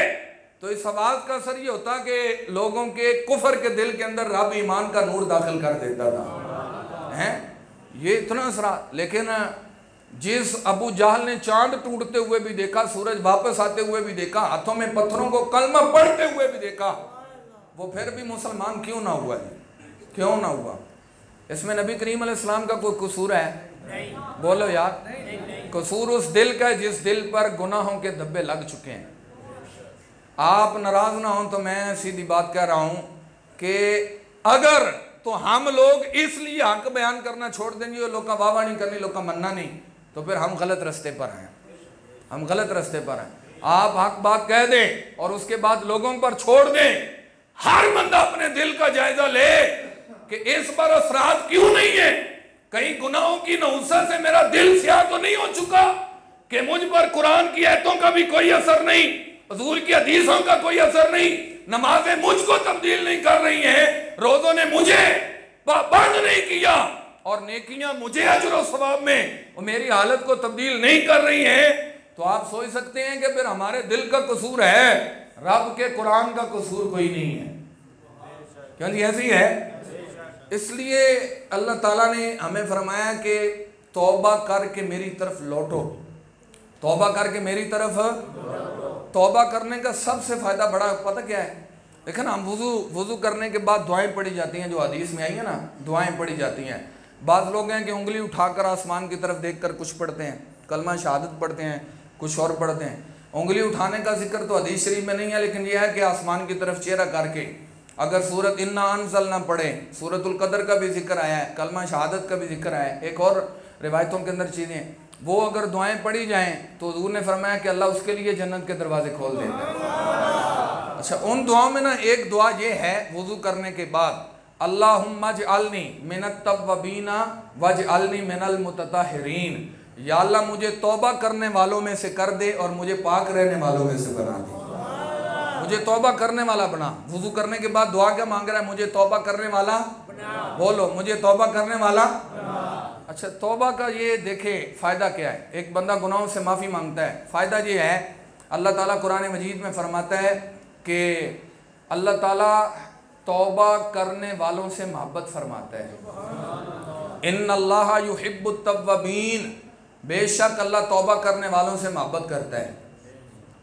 तो इस आवाज़ का असर ये होता कि लोगों के कुफर के दिल के अंदर रब ईमान का नूर दाखिल कर देता था, हैं? ये इतना असरा। लेकिन जिस अबू जहल ने चांद टूटते हुए भी देखा, सूरज वापस आते हुए भी देखा, हाथों में पत्थरों को कलमा पढ़ते हुए भी देखा, वो फिर भी मुसलमान क्यों ना हुआ? क्यों ना हुआ? इसमें नबी करीम अलैहिस्सलाम का कोई कसूर है? नहीं। बोलो यार, नहीं। कसूर उस दिल का है जिस दिल पर गुनाहों के धब्बे लग चुके हैं। आप नाराज़ ना हो तो मैं सीधी बात कह रहा हूँ कि अगर तो हम लोग इसलिए हक बयान करना छोड़ देंगे, लोग का वाह नहीं करनी, लोग का मनना नहीं, तो फिर हम गलत रास्ते पर हैं, हम गलत रास्ते पर हैं। आप हक बात कह दें और उसके बाद लोगों पर छोड़ दें। हर बंदा अपने दिल का जायजा ले कि इस पर असरात क्यों नहीं है, कहीं गुनाहों की नहुसत से मेरा दिल स्याह तो नहीं हो चुका कि मुझ पर कुरान की आयतों का भी कोई असर नहीं, हुजूर की हदीसों का कोई असर नहीं, नमाजें मुझको तब्दील नहीं कर रही हैं, रोजों ने मुझे पाबंद नहीं किया और नेकियां मुझे अजर और सवाब में और मेरी हालत को तब्दील नहीं कर रही हैं, तो आप सोच सकते हैं कि फिर हमारे दिल का कसूर है, रब के कुरान का कसूर कोई नहीं है। क्यों जी, ऐसी है। इसलिए अल्लाह ताला ने हमें फरमाया कि तौबा करके मेरी तरफ लौटो, तौबा करके मेरी तरफ। तौबा करने का सबसे फायदा बड़ा पता क्या है? देखो ना, हम वुजू करने के बाद दुआएं पढ़ी जाती हैं, जो हदीस में आई है ना, दुआएं पढ़ी जाती हैं। बाज़ लोग हैं कि उंगली उठाकर आसमान की तरफ देखकर कुछ पढ़ते हैं, कलमा शहादत पढ़ते हैं, कुछ और पढ़ते हैं। उंगली उठाने का जिक्र तो हदीस शरीफ में नहीं है, लेकिन यह है कि आसमान की तरफ चेहरा करके अगर सूरत इन्ना अनज़लना पढ़े, सूरतुल कदर का भी जिक्र आया है, कलमा शहादत का भी जिक्र आया है, एक और रिवायतों के अंदर चीज़ें, वो अगर दुआएं पढ़ी जाएं तो हुजूर ने फरमाया कि अल्लाह उसके लिए जन्नत के दरवाजे खोल देता है। अच्छा, उन दुआओं में ना एक दुआ ये है वुजू करने के बाद, अल्लाहुम्मा जअलनी मिनत तव्वाबीना वजअलनी मिनल मुतताहिरीन, या अल्लाह मुझे तौबा करने वालों में से कर दे और मुझे पाक रहने वालों में से बना दे। मुझे तौबा करने वाला बना। वुजू करने के बाद दुआ क्या मांग रहा है? मुझे तौबा करने वाला बना। बोलो, मुझे तौबा करने वाला बना। अच्छा, तौबा का ये देखे फ़ायदा क्या है? एक बंदा गुनाहों से माफ़ी मांगता है, फ़ायदा ये है, अल्लाह ताला कुरान मजीद में फरमाता है कि अल्लाह ताला तौबा करने वालों से मोहब्बत फरमाता है। इन्नल्लाह युहिब्बुत तव्वाबीन, बेशक अल्लाह तौबा करने वालों से मोहब्बत करता है।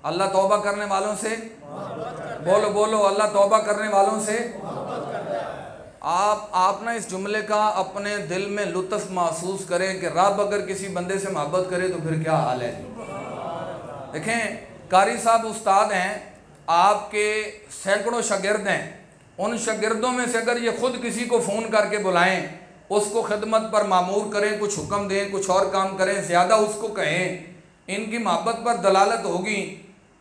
अल्लाह तौबा करने वालों से, बोलो बोलो, अल्लाह तौबा करने वालों से। आप ना इस जुमले का अपने दिल में लुत्फ़ महसूस करें कि रब अगर किसी बंदे से मोहब्बत करे तो फिर क्या हाल है। देखें, कारी साहब उस्ताद हैं, आपके सैकड़ों शागिर्द हैं, उन शागिर्दों में से अगर ये खुद किसी को फ़ोन करके बुलाएं, उसको खिदमत पर मामूर करें, कुछ हुक्म दें, कुछ और काम करें, ज़्यादा उसको कहें, इनकी मोहब्बत पर दलालत होगी।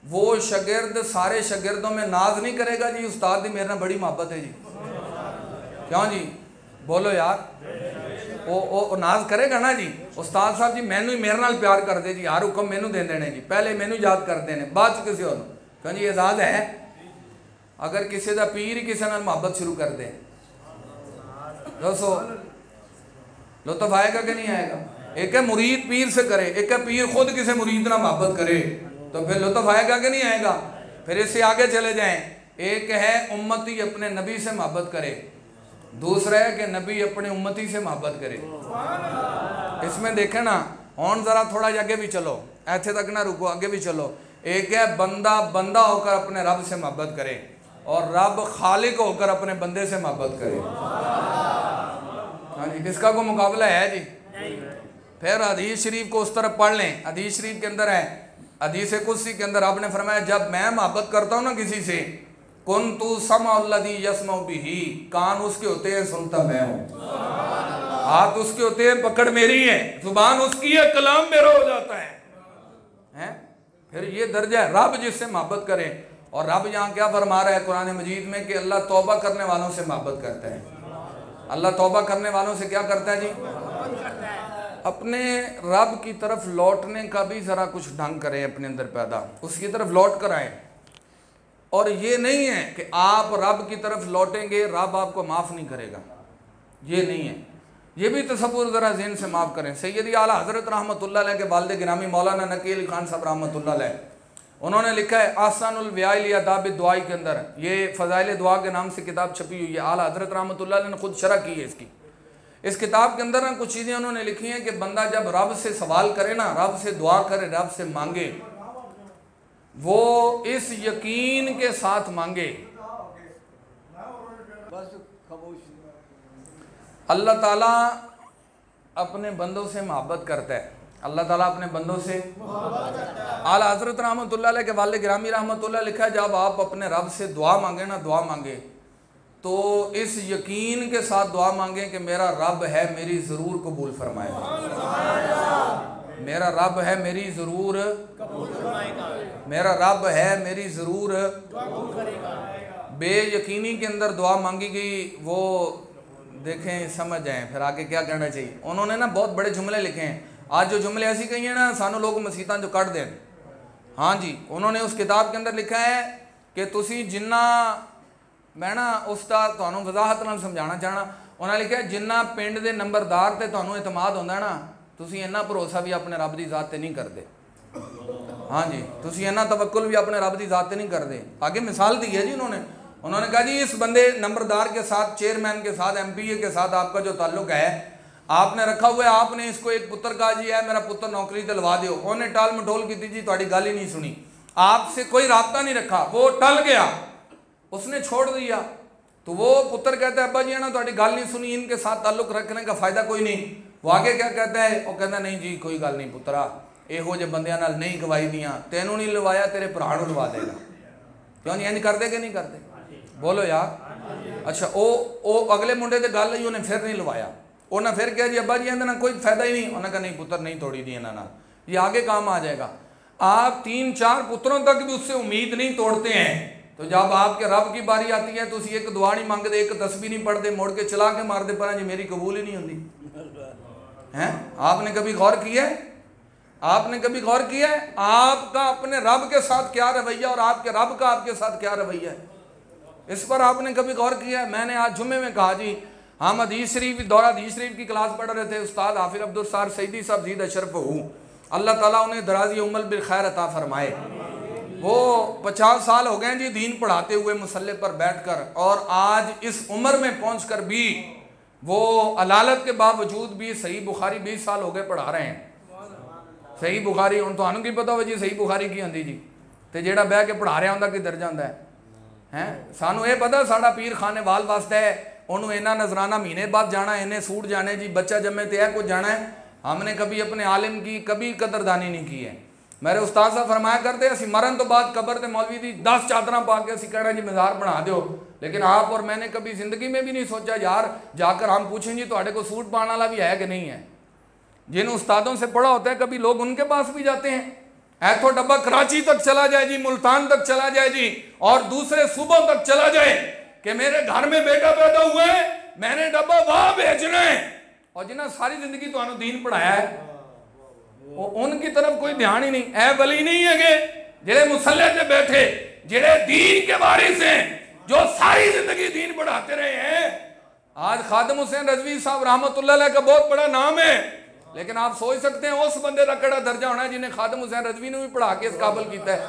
वो शागिर्द सारे शागिर्दों में नाज नहीं करेगा जी उस्ताद दी मेरे नाल बड़ी मोहब्बत है जी, क्यों जी, बोलो यार, वो नाज करेगा ना जी, उस्ताद साहब जी मैनू ही मेरे नाल प्यार कर दे जी, हर हुक्म मैनू दे देने जी, पहले मैनू याद कर देने, बाद च किसी और, क्यों जी, एजाज है। अगर किसी का पीर ही किसी नाल मोहब्बत शुरू कर दे, दोस्तों लुत्फ आएगा कि नहीं आएगा? एक है मुरीद पीर से करे, एक है पीर खुद किसी मुरीद ना मोहब्बत करे, तो फिर लुत्फ आएगा कि नहीं आएगा? फिर इससे आगे चले जाएं, एक है उम्मती अपने नबी से मोहब्बत करे, दूसरा है कि नबी अपने उम्मती से मोहब्बत करे। इसमें देखें ना, और ज़रा थोड़ा आगे भी चलो, ऐसे तक ना रुको, आगे भी चलो। एक है बंदा बंदा होकर अपने रब से मोहब्बत करे और रब खालिक होकर अपने बंदे से मोहब्बत करे। हाँ जी, किसका को मुकाबला है जी? फिर हदीस शरीफ को उस तरफ पढ़ लें। हदीस शरीफ के अंदर है, हदीस कुदसी के अंदर आपने फरमाया, जब मैं मोहब्बत करता हूँ ना किसी से, कुन्तु समअल्लज़ी यस्मउ बिही, कान उसके होते हैं, सुनता मैं हूँ, हाथ उसके होते हैं, पकड़ मेरी है, जुबान उसकी है, कलाम मेरा हो जाता है? फिर ये दर्जा है रब जिससे मोहब्बत करे। और रब यहाँ क्या फरमा रहा है कुरान मजीद में कि अल्लाह तौबा करने वालों से मोहब्बत करता है। अल्लाह तौबा करने वालों से क्या करता है जी? अपने रब की तरफ लौटने का भी ज़रा कुछ ढंग करें अपने अंदर पैदा, उसकी तरफ लौट कर आए। और ये नहीं है कि आप रब की तरफ लौटेंगे रब आपको माफ़ नहीं करेगा, ये नहीं है। ये भी तसव्वुर ज़रा ज़हन से माफ़ करें। सैयदी आला हज़रत रहमतुल्लाह अलैह के वालिद गिरामी मौलाना नकील खान साहब रहमतुल्लाह अलैह, उन्होंने लिखा है आसानुल व्याइल आदाब दुआई के अंदर, ये फ़ज़ाइल दुआ के नाम से किताब छपी हुई है, आला हज़रत रहमतुल्लाह अलैह ने खुद शरह की है इसकी। इस किताब के अंदर ना कुछ चीज़ें उन्होंने लिखी हैं कि बंदा जब रब से सवाल करे ना, रब से दुआ करे, रब से मांगे, वो इस यकीन के साथ मांगे अल्लाह ताला अपने बंदों से मोहब्बत करता है। अल्लाह ताला अपने बंदों से आला हज़रत रहमतुल्लाह अलैह के वालिद गिरामी रहमतुल्लाह लिखा है, जब आप अपने रब से दुआ मांगे ना, दुआ मांगे तो इस यकीन के साथ दुआ मांगें कि मेरा रब है, मेरी ज़रूर कबूल फरमाएगा। मेरा रब है, मेरी ज़रूर कबूल फरमाएगा। मेरा रब है, मेरी ज़रूर कबूल करेगा। बेयकीनी के अंदर दुआ मांगी गई, वो देखें समझ जाएं फिर आगे क्या करना चाहिए। उन्होंने ना बहुत बड़े जुमले लिखे हैं। आज जो जुमले ऐसी कही हैं ना, सानू लोग मसीतां जो कट दें। हाँ जी, उन्होंने उस किताब के अंदर लिखा है कि तुसी जिन्ना, मैं ना उसका तुहानू वजाहत नाल समझाना चाहना। उन्होंने लिखा है जिन्ना पिंड दे नंबरदार ते तुहानू इतमाद होंदा ना, तुसी इन्ना भरोसा भी अपने रब की जात ते नहीं करते। हाँ जी, तुसी इन्ना तवक्कुल भी अपने रब की जात ते नहीं करते। आगे मिसाल दी है जी उन्होंने कहा जी इस बंदे नंबरदार के साथ, चेयरमैन के साथ, MPA के साथ आपका जो ताल्लुक है, आपने रखा हुआ है, आपने इसको एक पुत्र कहा जी है मेरा पुत्र नौकरी दिलवा दो, उन्हें टाल मटोल की जी थोड़ी गल ही नहीं सुनी, आपसे कोई राब्ता नहीं रखा, वो टल गया, उसने छोड़ दिया। तो वो पुत्र कहता है अब्बा जी ना थोड़ी गल नहीं सुनी, इनके साथ ताल्लुक रखने का फायदा कोई नहीं। वो आगे क्या कहता है, वो कहता नहीं जी कोई गल नहीं पुत्रा, यहो जे बंदियां नाल नहीं गवाही दियां, तेनू नहीं लवाया तेरे भरा नूं लवा देगा। क्यों नहीं इंज करते कि नहीं करते, बोलो यार। अच्छा ओ अगले मुंडे ते गल ही उन्हें फिर नहीं लवाया। उन्हें फिर कहा जी अब्बा जी इन्हें ना कोई फायदा ही नहीं। उन्हें कहा नहीं पुत्र नहीं तोड़ी दी इन्होंने, ये आगे काम आ जाएगा। आप 3-4 पुत्रों तक भी उससे उम्मीद नहीं तोड़ते हैं, तो जब आपके रब की बारी आती है तो एक दुआ नहीं मांगते, एक तस्बीह नहीं पढ़ते, मुड़ के चला के मारते पर जी मेरी कबूल ही नहीं होती है। आपने कभी गौर किया है? आपने कभी गौर किया है आपका अपने रब के साथ क्या रवैया और आपके रब का आपके साथ क्या रवैया है? इस पर आपने कभी गौर किया है? मैंने आज जुम्मे में कहा जी, हम हदीस शरीफ, दौरा हदीस शरीफ की क्लास पढ़ रहे थे, उस्ताद हाफिज अब्दुल सार सईदी साहब जीद अशरफ हूँ, अल्लाह ताला उन्हें दराजी उम्र बिल खैर अता फरमाए। वो 50 साल हो गए जी दीन पढ़ाते हुए मुसल्ले पर बैठकर, और आज इस उम्र में पहुंचकर भी वो अलालत के बावजूद भी सही बुखारी 20 साल हो गए पढ़ा रहे हैं। सही बुखारी हूँ तो की पता हो जी सही बुखारी की आती जी, तो जेड़ा बह के पढ़ा रहा होंगे कि दर्जा होंगे है। सानू ये पता साड़ा पीर खाने वाल वास्ते है, उन्होंने इन्ना नजराना महीने बाद जाना है, इन्हें सूट जाने जी, बच्चा जमे तो यह कुछ जाना है। हमने कभी अपने आलिम की कभी कदरदानी नहीं की है। मेरे उस्ताद साहब फरमाया करते असी मरन तो बाद कबर ते मौलवी दी 10 चादर पा के असी कहना जी मज़ार बना दो, लेकिन आप और मैंने कभी जिंदगी में भी नहीं सोचा यार जाकर हम पूछें जी थोड़े को सूट पाने वाला भी है कि नहीं है। जिन उस्तादों से पढ़ा होता है कभी लोग उनके पास भी जाते हैं, ऐथो डब्बा कराची तक चला जाए जी, मुल्तान तक चला जाए जी, और दूसरे सूबों तक चला जाए कि मेरे घर में बेटा पैदा हुआ है, मैंने डब्बा वहां भेजना है। और जिन्हें सारी जिंदगी तो दीन पढ़ाया है उनकी तरफ कोई ध्यान ही नहीं। ऐ वली नहीं है जेड़े मुसल्ले से बैठे, जेड़े दीन के वारिस हैं, जो सारी जिंदगी दीन पढ़ाते रहे हैं। आज खादिम हुसैन रजवी साहब रहमतुल्लाह अलैह का बहुत बड़ा नाम है, लेकिन आप सोच सकते हैं उस बंदे का कड़ा दर्जा होना है जिन्हें खादिम हुसैन रजवी ने भी पढ़ा के इस काबिल किया है।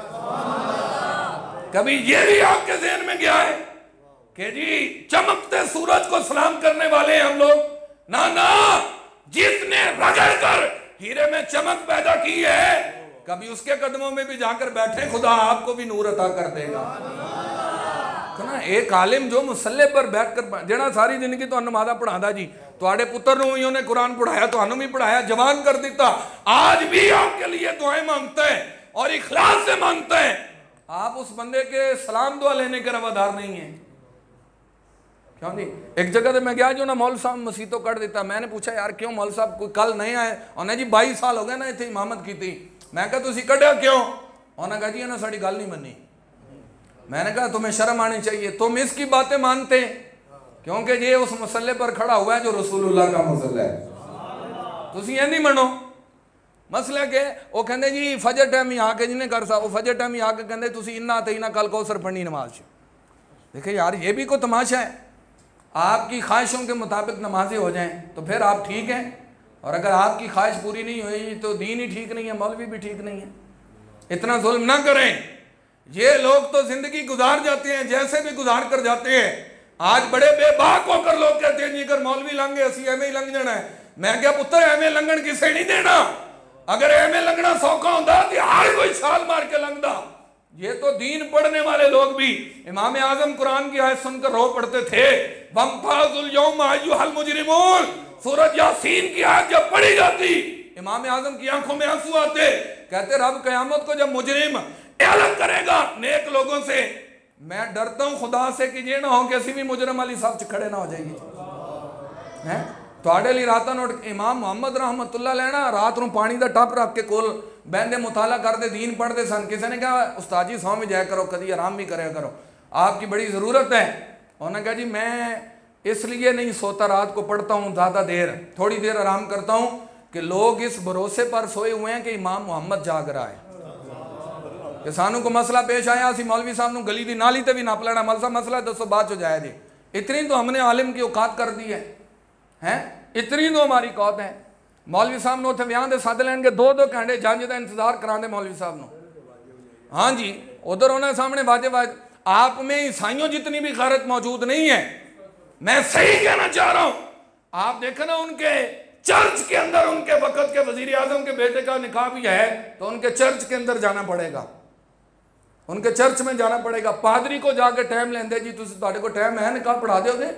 कभी ये भी आपके ज़हन में गया है कि जी चमकते सूरज को सलाम करने वाले हैं हम लोग? ना ना, जिसने रगड़ कर हीरे में चमक पैदा की है, कभी उसके कदमों में भी जाकर बैठे, खुदा आपको भी नूर अता कर देगा। तो ना एक आलिम जो मुसल्ले पर बैठकर जेड़ा सारी जिंदगी तो नमाज़ा पढ़ाता जी, तुहाडे पुत्र नूं भी उन्हें कुरान पढ़ाया, तुहानू भी पढ़ाया, जवान कर दिता, आज भी आपके लिए दुआएं मांगता है और इखलास से मांगता है। आप उस बंदे के सलाम दुआ लेने के रवादार नहीं है। क्यों नहीं? एक जगह तो मैं गया जो ना मौल साहब मसीतों कर देता, मैंने पूछा यार क्यों मौल साहब कोई कल नहीं आए? उन्हें जी 22 साल हो गए ना इतने इमामत की थी। मैं कहा तुसी कढ़िया क्यों? उन्हें कहा जी ना साड़ी गल नहीं मनी। मैंने कहा तुम्हें शर्म आनी चाहिए, तुम इसकी बातें मानते क्योंकि ये उस मसले पर खड़ा हुआ है जो रसूलुल्लाह का मसला है। तुसी ये नहीं मनो मसला के वो कहते जी फजर टाइम ही आके जिन्हें कर सा वो फजर टाइम ही आके कहते तुसी इन्ना ते इन्ना कल कौसर पढ़नी नमाज। देखिए यार ये भी कोई तमाशा है। आपकी ख्वाहिशों के मुताबिक नमाजें हो जाएं तो फिर आप ठीक हैं, और अगर आपकी ख्वाहिश पूरी नहीं हुई तो दीन ही ठीक नहीं है, मौलवी भी ठीक नहीं है। इतना जुल्म ना करें। ये लोग तो जिंदगी गुजार जाते हैं जैसे भी गुजार कर जाते हैं। आज बड़े बेबाक होकर लोग कहते हैं जी अगर मौलवी लंघे असी एवं ही लंघ जाना है। मैं क्या पुत्र एवं लंघन किसे नहीं देना। अगर एवं लंघना सौखा होता तो हर कोई छाल मार के लंघदा। ये तो दीन पढ़ने वाले लोग भी, इमाम आजम कुरान की आयत सुनकर रो पड़ते थे, वमताजुल यौम अय्युहल मुजरिमून। सूरत यासीन की आयत जब पढ़ी जाती इमाम आजम की आंखों में आंसू आते, कहते रब कयामत को जब मुजरिम अलग करेगा नेक लोगों से मैं डरता हूँ खुदा से कि ये ना हो कि असी भी मुजरम अली साहब च खड़े ना हो जाइए हैं। ਤੁਹਾਡੇ ਲਈ ਰਾਤਾਂ ਨੂੰ ਇਮਾਮ ਮੁਹੰਮਦ ਰਹਿਮਤੁल्लाह ਲੈਣਾ ਰਾਤ ਨੂੰ ਪਾਣੀ ਦਾ ਟੱਪ ਰੱਖ ਕੇ ਕੋਲ ਬਹਿੰਦੇ ਮੁਤਾਲਾ ਕਰਦੇ दीन पढ़ते सन। किसी ने कहा उस्ताद जी सौ भी जाया करो, कभी आराम भी कराया करो, आपकी बड़ी ज़रूरत है। उन्होंने कहा जी मैं इसलिए नहीं सोता, रात को पढ़ता हूँ ज़्यादा देर, थोड़ी देर आराम करता हूँ कि लोग इस भरोसे पर सोए हुए हैं कि इमाम मुहम्मद जाग रहा है। कि सानू को मसला पेश आया, असी मौलवी साहब नू गली दी नाली ते भी नप लेना, मसला दसो बाद चो जाए जी। इतनी तो हमने आलिम की औकात कर दी है हैं, इतनी तो हमारी औकात है। मौलवी साहब ने उत्थे ब्याह दे सद लैणगे, 2-2 घंटे जंज का इंतजार कराते मौलवी साहब नू। हाँ जी, उधर उन्होंने सामने वाजे वाज, आप में ईसाइयों जितनी भी गैरत मौजूद नहीं है। मैं सही कहना चाह रहा हूं, आप देखें ना उनके चर्च के अंदर उनके वक्त के वजीर आजम के बेटे का निकाह भी है तो उनके चर्च के अंदर जाना पड़ेगा, उनके चर्च में जाना पड़ेगा। पादरी को जाके टाइम लेंदे जी तुहाडे को टाइम है निकाह पढ़ा दोगे,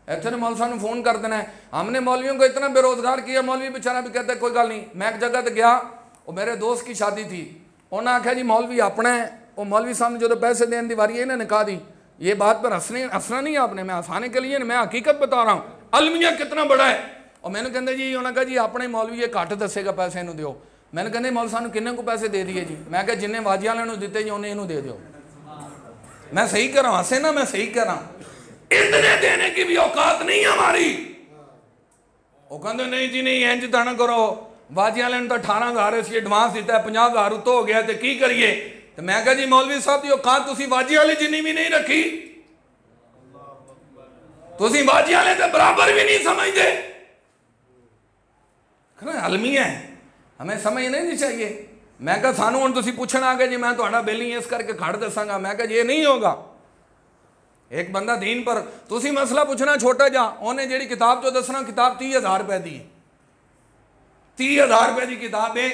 इतने मौलवी साहब फोन कर देना है। हमने मौलवियों को इतना बेरोजगार किया, मौलवी बेचारा भी कहता है कोई गल नहीं। मैं एक जगह तो गया, वो मेरे दोस्त की शादी थी, उन्हें आख्या जी मौलवी अपना है, वो मौलवी साहब ने जो पैसे देने की बारी है ना निकाह दी, ये बात पर हंसना नहीं आपने, मैं हंसाने के लिए मैं हकीकत बता रहा हूँ, अलमिया कितना बड़ा है। और मैंने कहते जी उन्होंने कहा जी अपने मौलवी ये घट दसेगा पैसे इनू दियो। मैंने कहते मौलवी साहब किन्ने को पैसे दे दिए जी, मैं क्या जिन्हें वाजिया वाले दिते जी उन्हें इनू दे दो। मैं सही कर रहा हूँ, हंसे ना, मैं सही कर रहा हूँ, इतने देने की भी औकात नहीं हमारी। वो कहते नहीं जी नहीं इंज तो ना करो, वाजिया वाले तो 18,000 एडवांस दिता है, 50,000 उत्तो हो गया तो की करिए। तो मैं कहा जी मौलवी साहब की औकात तुसी वाजिया वाले जिन्नी भी नहीं रखी, तुसी वाजिया वाले तो बराबर भी नहीं समझते। अलमी है, हमें समझ नहीं चाहिए। मैं कहा सानू हुण तुसी पुछण आ गए जी मैं तुहाडा बेली इस करके खड़ दसांगा, मैं कहा ये नहीं होगा। एक बंदा दीन पर तुसी मसला पूछना छोटा जा, उन्हें जी किताब चो दसना, किताब 30,000 रुपए दी, 30,000 रुपए की किताब है।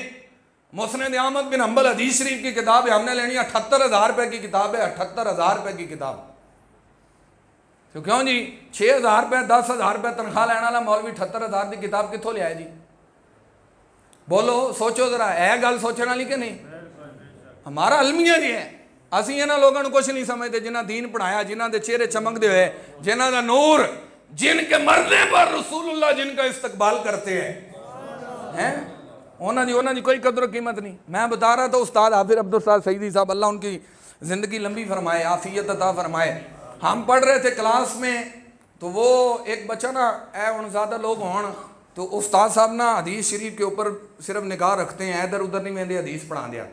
मुस्नद अहमद बिन हंबल हदीस शरीफ की किताब है, हमने लेनी 78,000 रुपए की किताब है, 78,000 रुपए की किताब। तो क्यों जी 6,000 रुपए 10,000 रुपए तनख्वाह लैने वाला मौलवी 78,000 की किताब कितों लिया जी? बोलो सोचो जरा, है गल सोचने वाली कि नहीं? हमारा अलमिया जी है, असी इन्होंने लोगों को कुछ नहीं समझते जिन्हें दीन पढ़ाया, जिन्हों के चेहरे चमकते हुए, जिन्हों का नूर, जिनके मरने पर रसूलुल्लाह जिनका इस्तकबाल करते हैं उन्होंने कोई कदर कीमत नहीं। मैं बता रहा था उस्ताद हाफिज अब्दुल उस्ताद सईदी साहब, अल्लाह उनकी ज़िंदगी लंबी फरमाए, आफियत अता फरमाए। हम पढ़ रहे थे क्लास में तो वो एक बच्चा ना ए ज़्यादा लोग हों तो उस्ताद साहब ना हदीस शरीफ के ऊपर सिर्फ निगाह रखते हैं, इधर उधर नहीं मेरे हदीस पढ़ा दिया,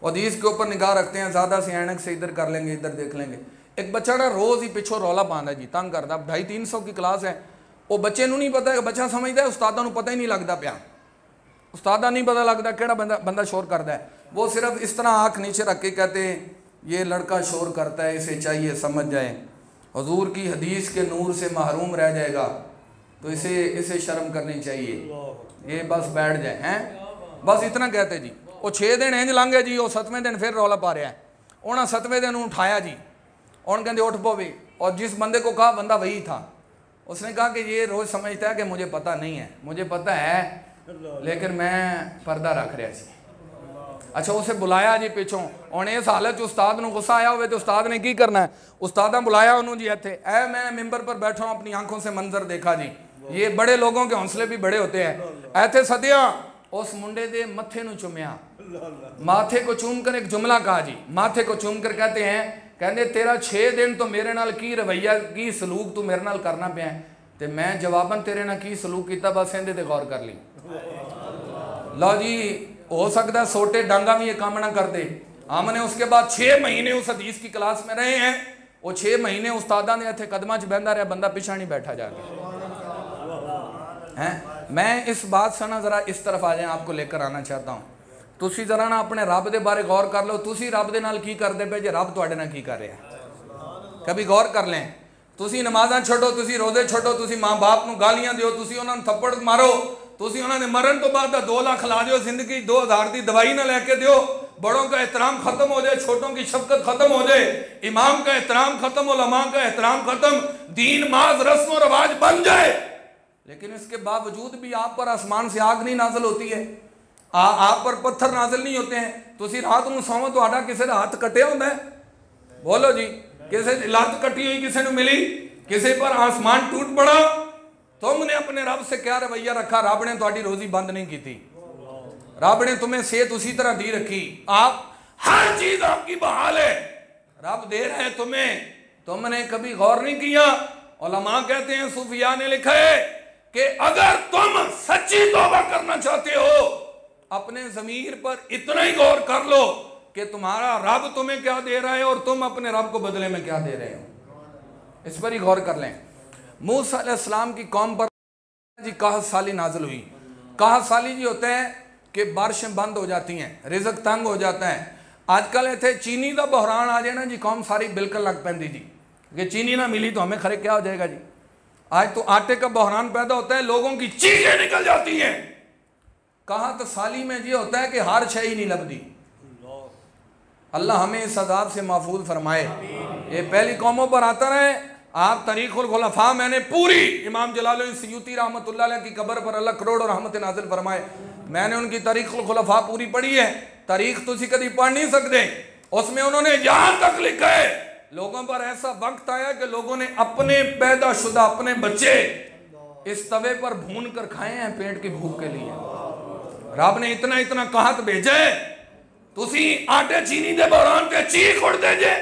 हदीस के ऊपर निगाह रखते हैं, ज़्यादा से ऐनक से इधर कर लेंगे इधर देख लेंगे। एक बच्चा ना रोज़ ही पिछों रौला पाँदा जी, तंग करता, 250-300 की क्लास है, वो बच्चे नहीं पता है, बच्चा समझता है उस्तादा नूं पता ही नहीं लगता पिया, उस्तादा नहीं पता लगता केड़ा बंदा शोर करता है। वो सिर्फ इस तरह आँख नीचे रख के कहते हैं ये लड़का शोर करता है, इसे चाहिए समझ जाए हुजूर की हदीस के नूर से महरूम रह जाएगा, तो इसे शर्म करनी चाहिए, ये बस बैठ जाए हैं, बस इतना कहते जी। वो 6 दिन इंज लंघ गए जी, वो 7वें दिन फिर रौला पा रहा है। उन्हें 7वें दिन उठाया जी, उन्होंने कहते उठ पवे, और जिस बंदे को कहा बंदा वही था। उसने कहा कि ये रोज़ समझता है कि मुझे पता नहीं है, मुझे पता है लेकिन मैं पर्दा रख रहा सी। अच्छा उसे बुलाया जी पिछों, और इस हालत उस्ताद नूं गुस्सा आया हुए तो उस्ताद ने की करना है, उस्ताद ने बुलाया उन्होंने जी इत्थे, ऐ मैं मिंबर पर बैठा हूँ, अपनी आंखों से मंजर देखा जी, ये बड़े लोगों के हौसले भी बड़े होते हैं। ऐथे सदिया उस मुंडे दे मत्थे नूं चुमिया, माथे को चूम कर एक जुमला कहा जी, माथे को चूम कर कहते हैं, कहते तेरा 6 दिन तो मेरे नाल की रवैया की सलूक तू मेरे नाल करना पिया, तो मैं जवाबन तेरे नाल की सलूक किया, बस इहदे ते गौर कर ली। लो जी हो सकता है सोटे डांगा भी ये काम ना करते। हमने उसके बाद 6 महीने उस हदीस की क्लास में रहे हैं, वो 6 महीने उस्तादा ने इत्थे कदमां च बहंदा रहा, बंदा पिछा नहीं बैठा जाके हैं। मैं इस बात से ना जरा इस तरफ आ जाए, आपको लेकर आना चाहता हूँ, तुसी जरा ना अपने रब के बारे गौर कर लो, तुसी रब दे नाल की करदे पे जे रब तुहाडे नाल की कर रहा है, कभी गौर कर लें। तुसी नमाज़ां छड्डो, तुसी रोज़े छड्डो, तुसी माँ बाप नूं गालियां दिओ, तुसी उन्हां नूं थप्पड़ मारो, तुसी उन्होंने मरण तो बाद 2 लाख ला दो, जिंदगी 2000 की दवाई ना लैके दो, बड़ों का एहतराम खत्म हो जाए, छोटों की शफकत खत्म हो जाए, इमाम का एहतराम खत्म, उलमा का एहतराम खत्म, दीन माज रस्म और रवाज बन जाए, लेकिन इसके बावजूद भी आप पर आसमान से आग नहीं नाजिल होती है, आप पर पत्थर नाजिल नहीं होते हैं। तुसी रात नूं सौवो, तुहाडा किसी का हाथ कटिया होंदा है, बोलो जी, किसी की लत कटी हुई किसी ने मिली, किसी पर आसमान टूट पड़ा, तुमने अपने रब से क्या रवैया रखा? रब ने तुम्हारी रोजी बंद नहीं की थी, रब ने तुम्हें सेहत उसी तरह दी रखी, आप हर चीज आपकी बहाल है, रब दे रहे हैं तुम्हें, तुमने कभी गौर नहीं किया? उलमा कहते हैं, सूफिया ने लिखा है कि अगर तुम सच्ची तौबा करना चाहते हो, अपने ज़मीर पर इतना ही गौर कर लो कि तुम्हारा रब तुम्हें क्या दे रहा है और तुम अपने रब को बदले में क्या दे रहे हो, इस पर ही गौर कर लें। मूसा अलैहिस्सलाम की कौम पर जी कहत साली नाजिल हुई। कहत साली जी होते हैं कि बारिशें बंद हो जाती हैं, रिज़्क तंग हो जाता है। आजकल इतने चीनी का बहरान आ जाए ना जी, कौम सारी बिल्कुल लग पैंदी जी कि चीनी ना मिली तो हमें खरे क्या हो जाएगा जी। आज तो आटे का बहरान पैदा होता है, लोगों की चीजें निकल जाती हैं। कहत साली में जी होता है कि हर शय ही नहीं लभदी। अल्लाह हमें इस अज़ाब से महफूज फरमाए। ये पहली कौमों पर आता रहे। आप तरीक़ुल खुलफ़ा, मैंने पूरी इमाम जलालुद्दीन सयूती रहमतुल्लाह अलैह की कब्र पर अल्लाह करोड़ों रहमत नाज़िल फरमाए, मैंने उनकी तरीक़ुल खुलफ़ा पूरी पढ़ी है। तारीख तुसी कभी पढ़ नहीं सकते, उसमें उन्होंने यहाँ तक लिखा है लोगों पर ऐसा वक्त आया कि लोगों ने अपने पैदाशुदा अपने बच्चे इस तवे पर भून कर खाए हैं पेट की भूख के लिए। रब ने इतना इतना कहत भेजे, तुसी आटे चीनी दे बहरान के चीख उड़ दे जे।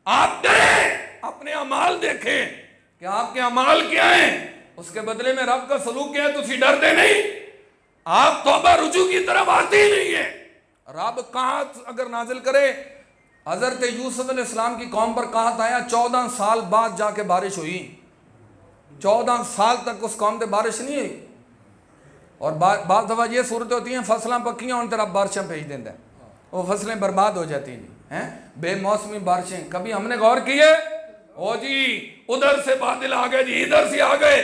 आप डरे, अपने अमाल देखें कि आपके अमाल क्या हैं, उसके बदले में रब का सलूक क्या है, तुसी डरते नहीं। आप तौबा रुजू की तरफ आते ही नहीं है। रब कहत अगर नाजिल करे, हजरत यूसुफ अलैहिस्सलाम की कौम पर कहत आया, 14 साल बाद जाके बारिश हुई। 14 साल तक उस कौम पे बारिश नहीं हुई। और बात दफा ये सूरत होती हैं, फसलें पक्कियां होने तरफ बारिशें भेज देता है, वो फसलें बर्बाद हो जाती हैं, बेमौसमी बारिशें। कभी हमने गौर की है? ओ जी उधर से बादल आ गए जी, इधर से आ गए,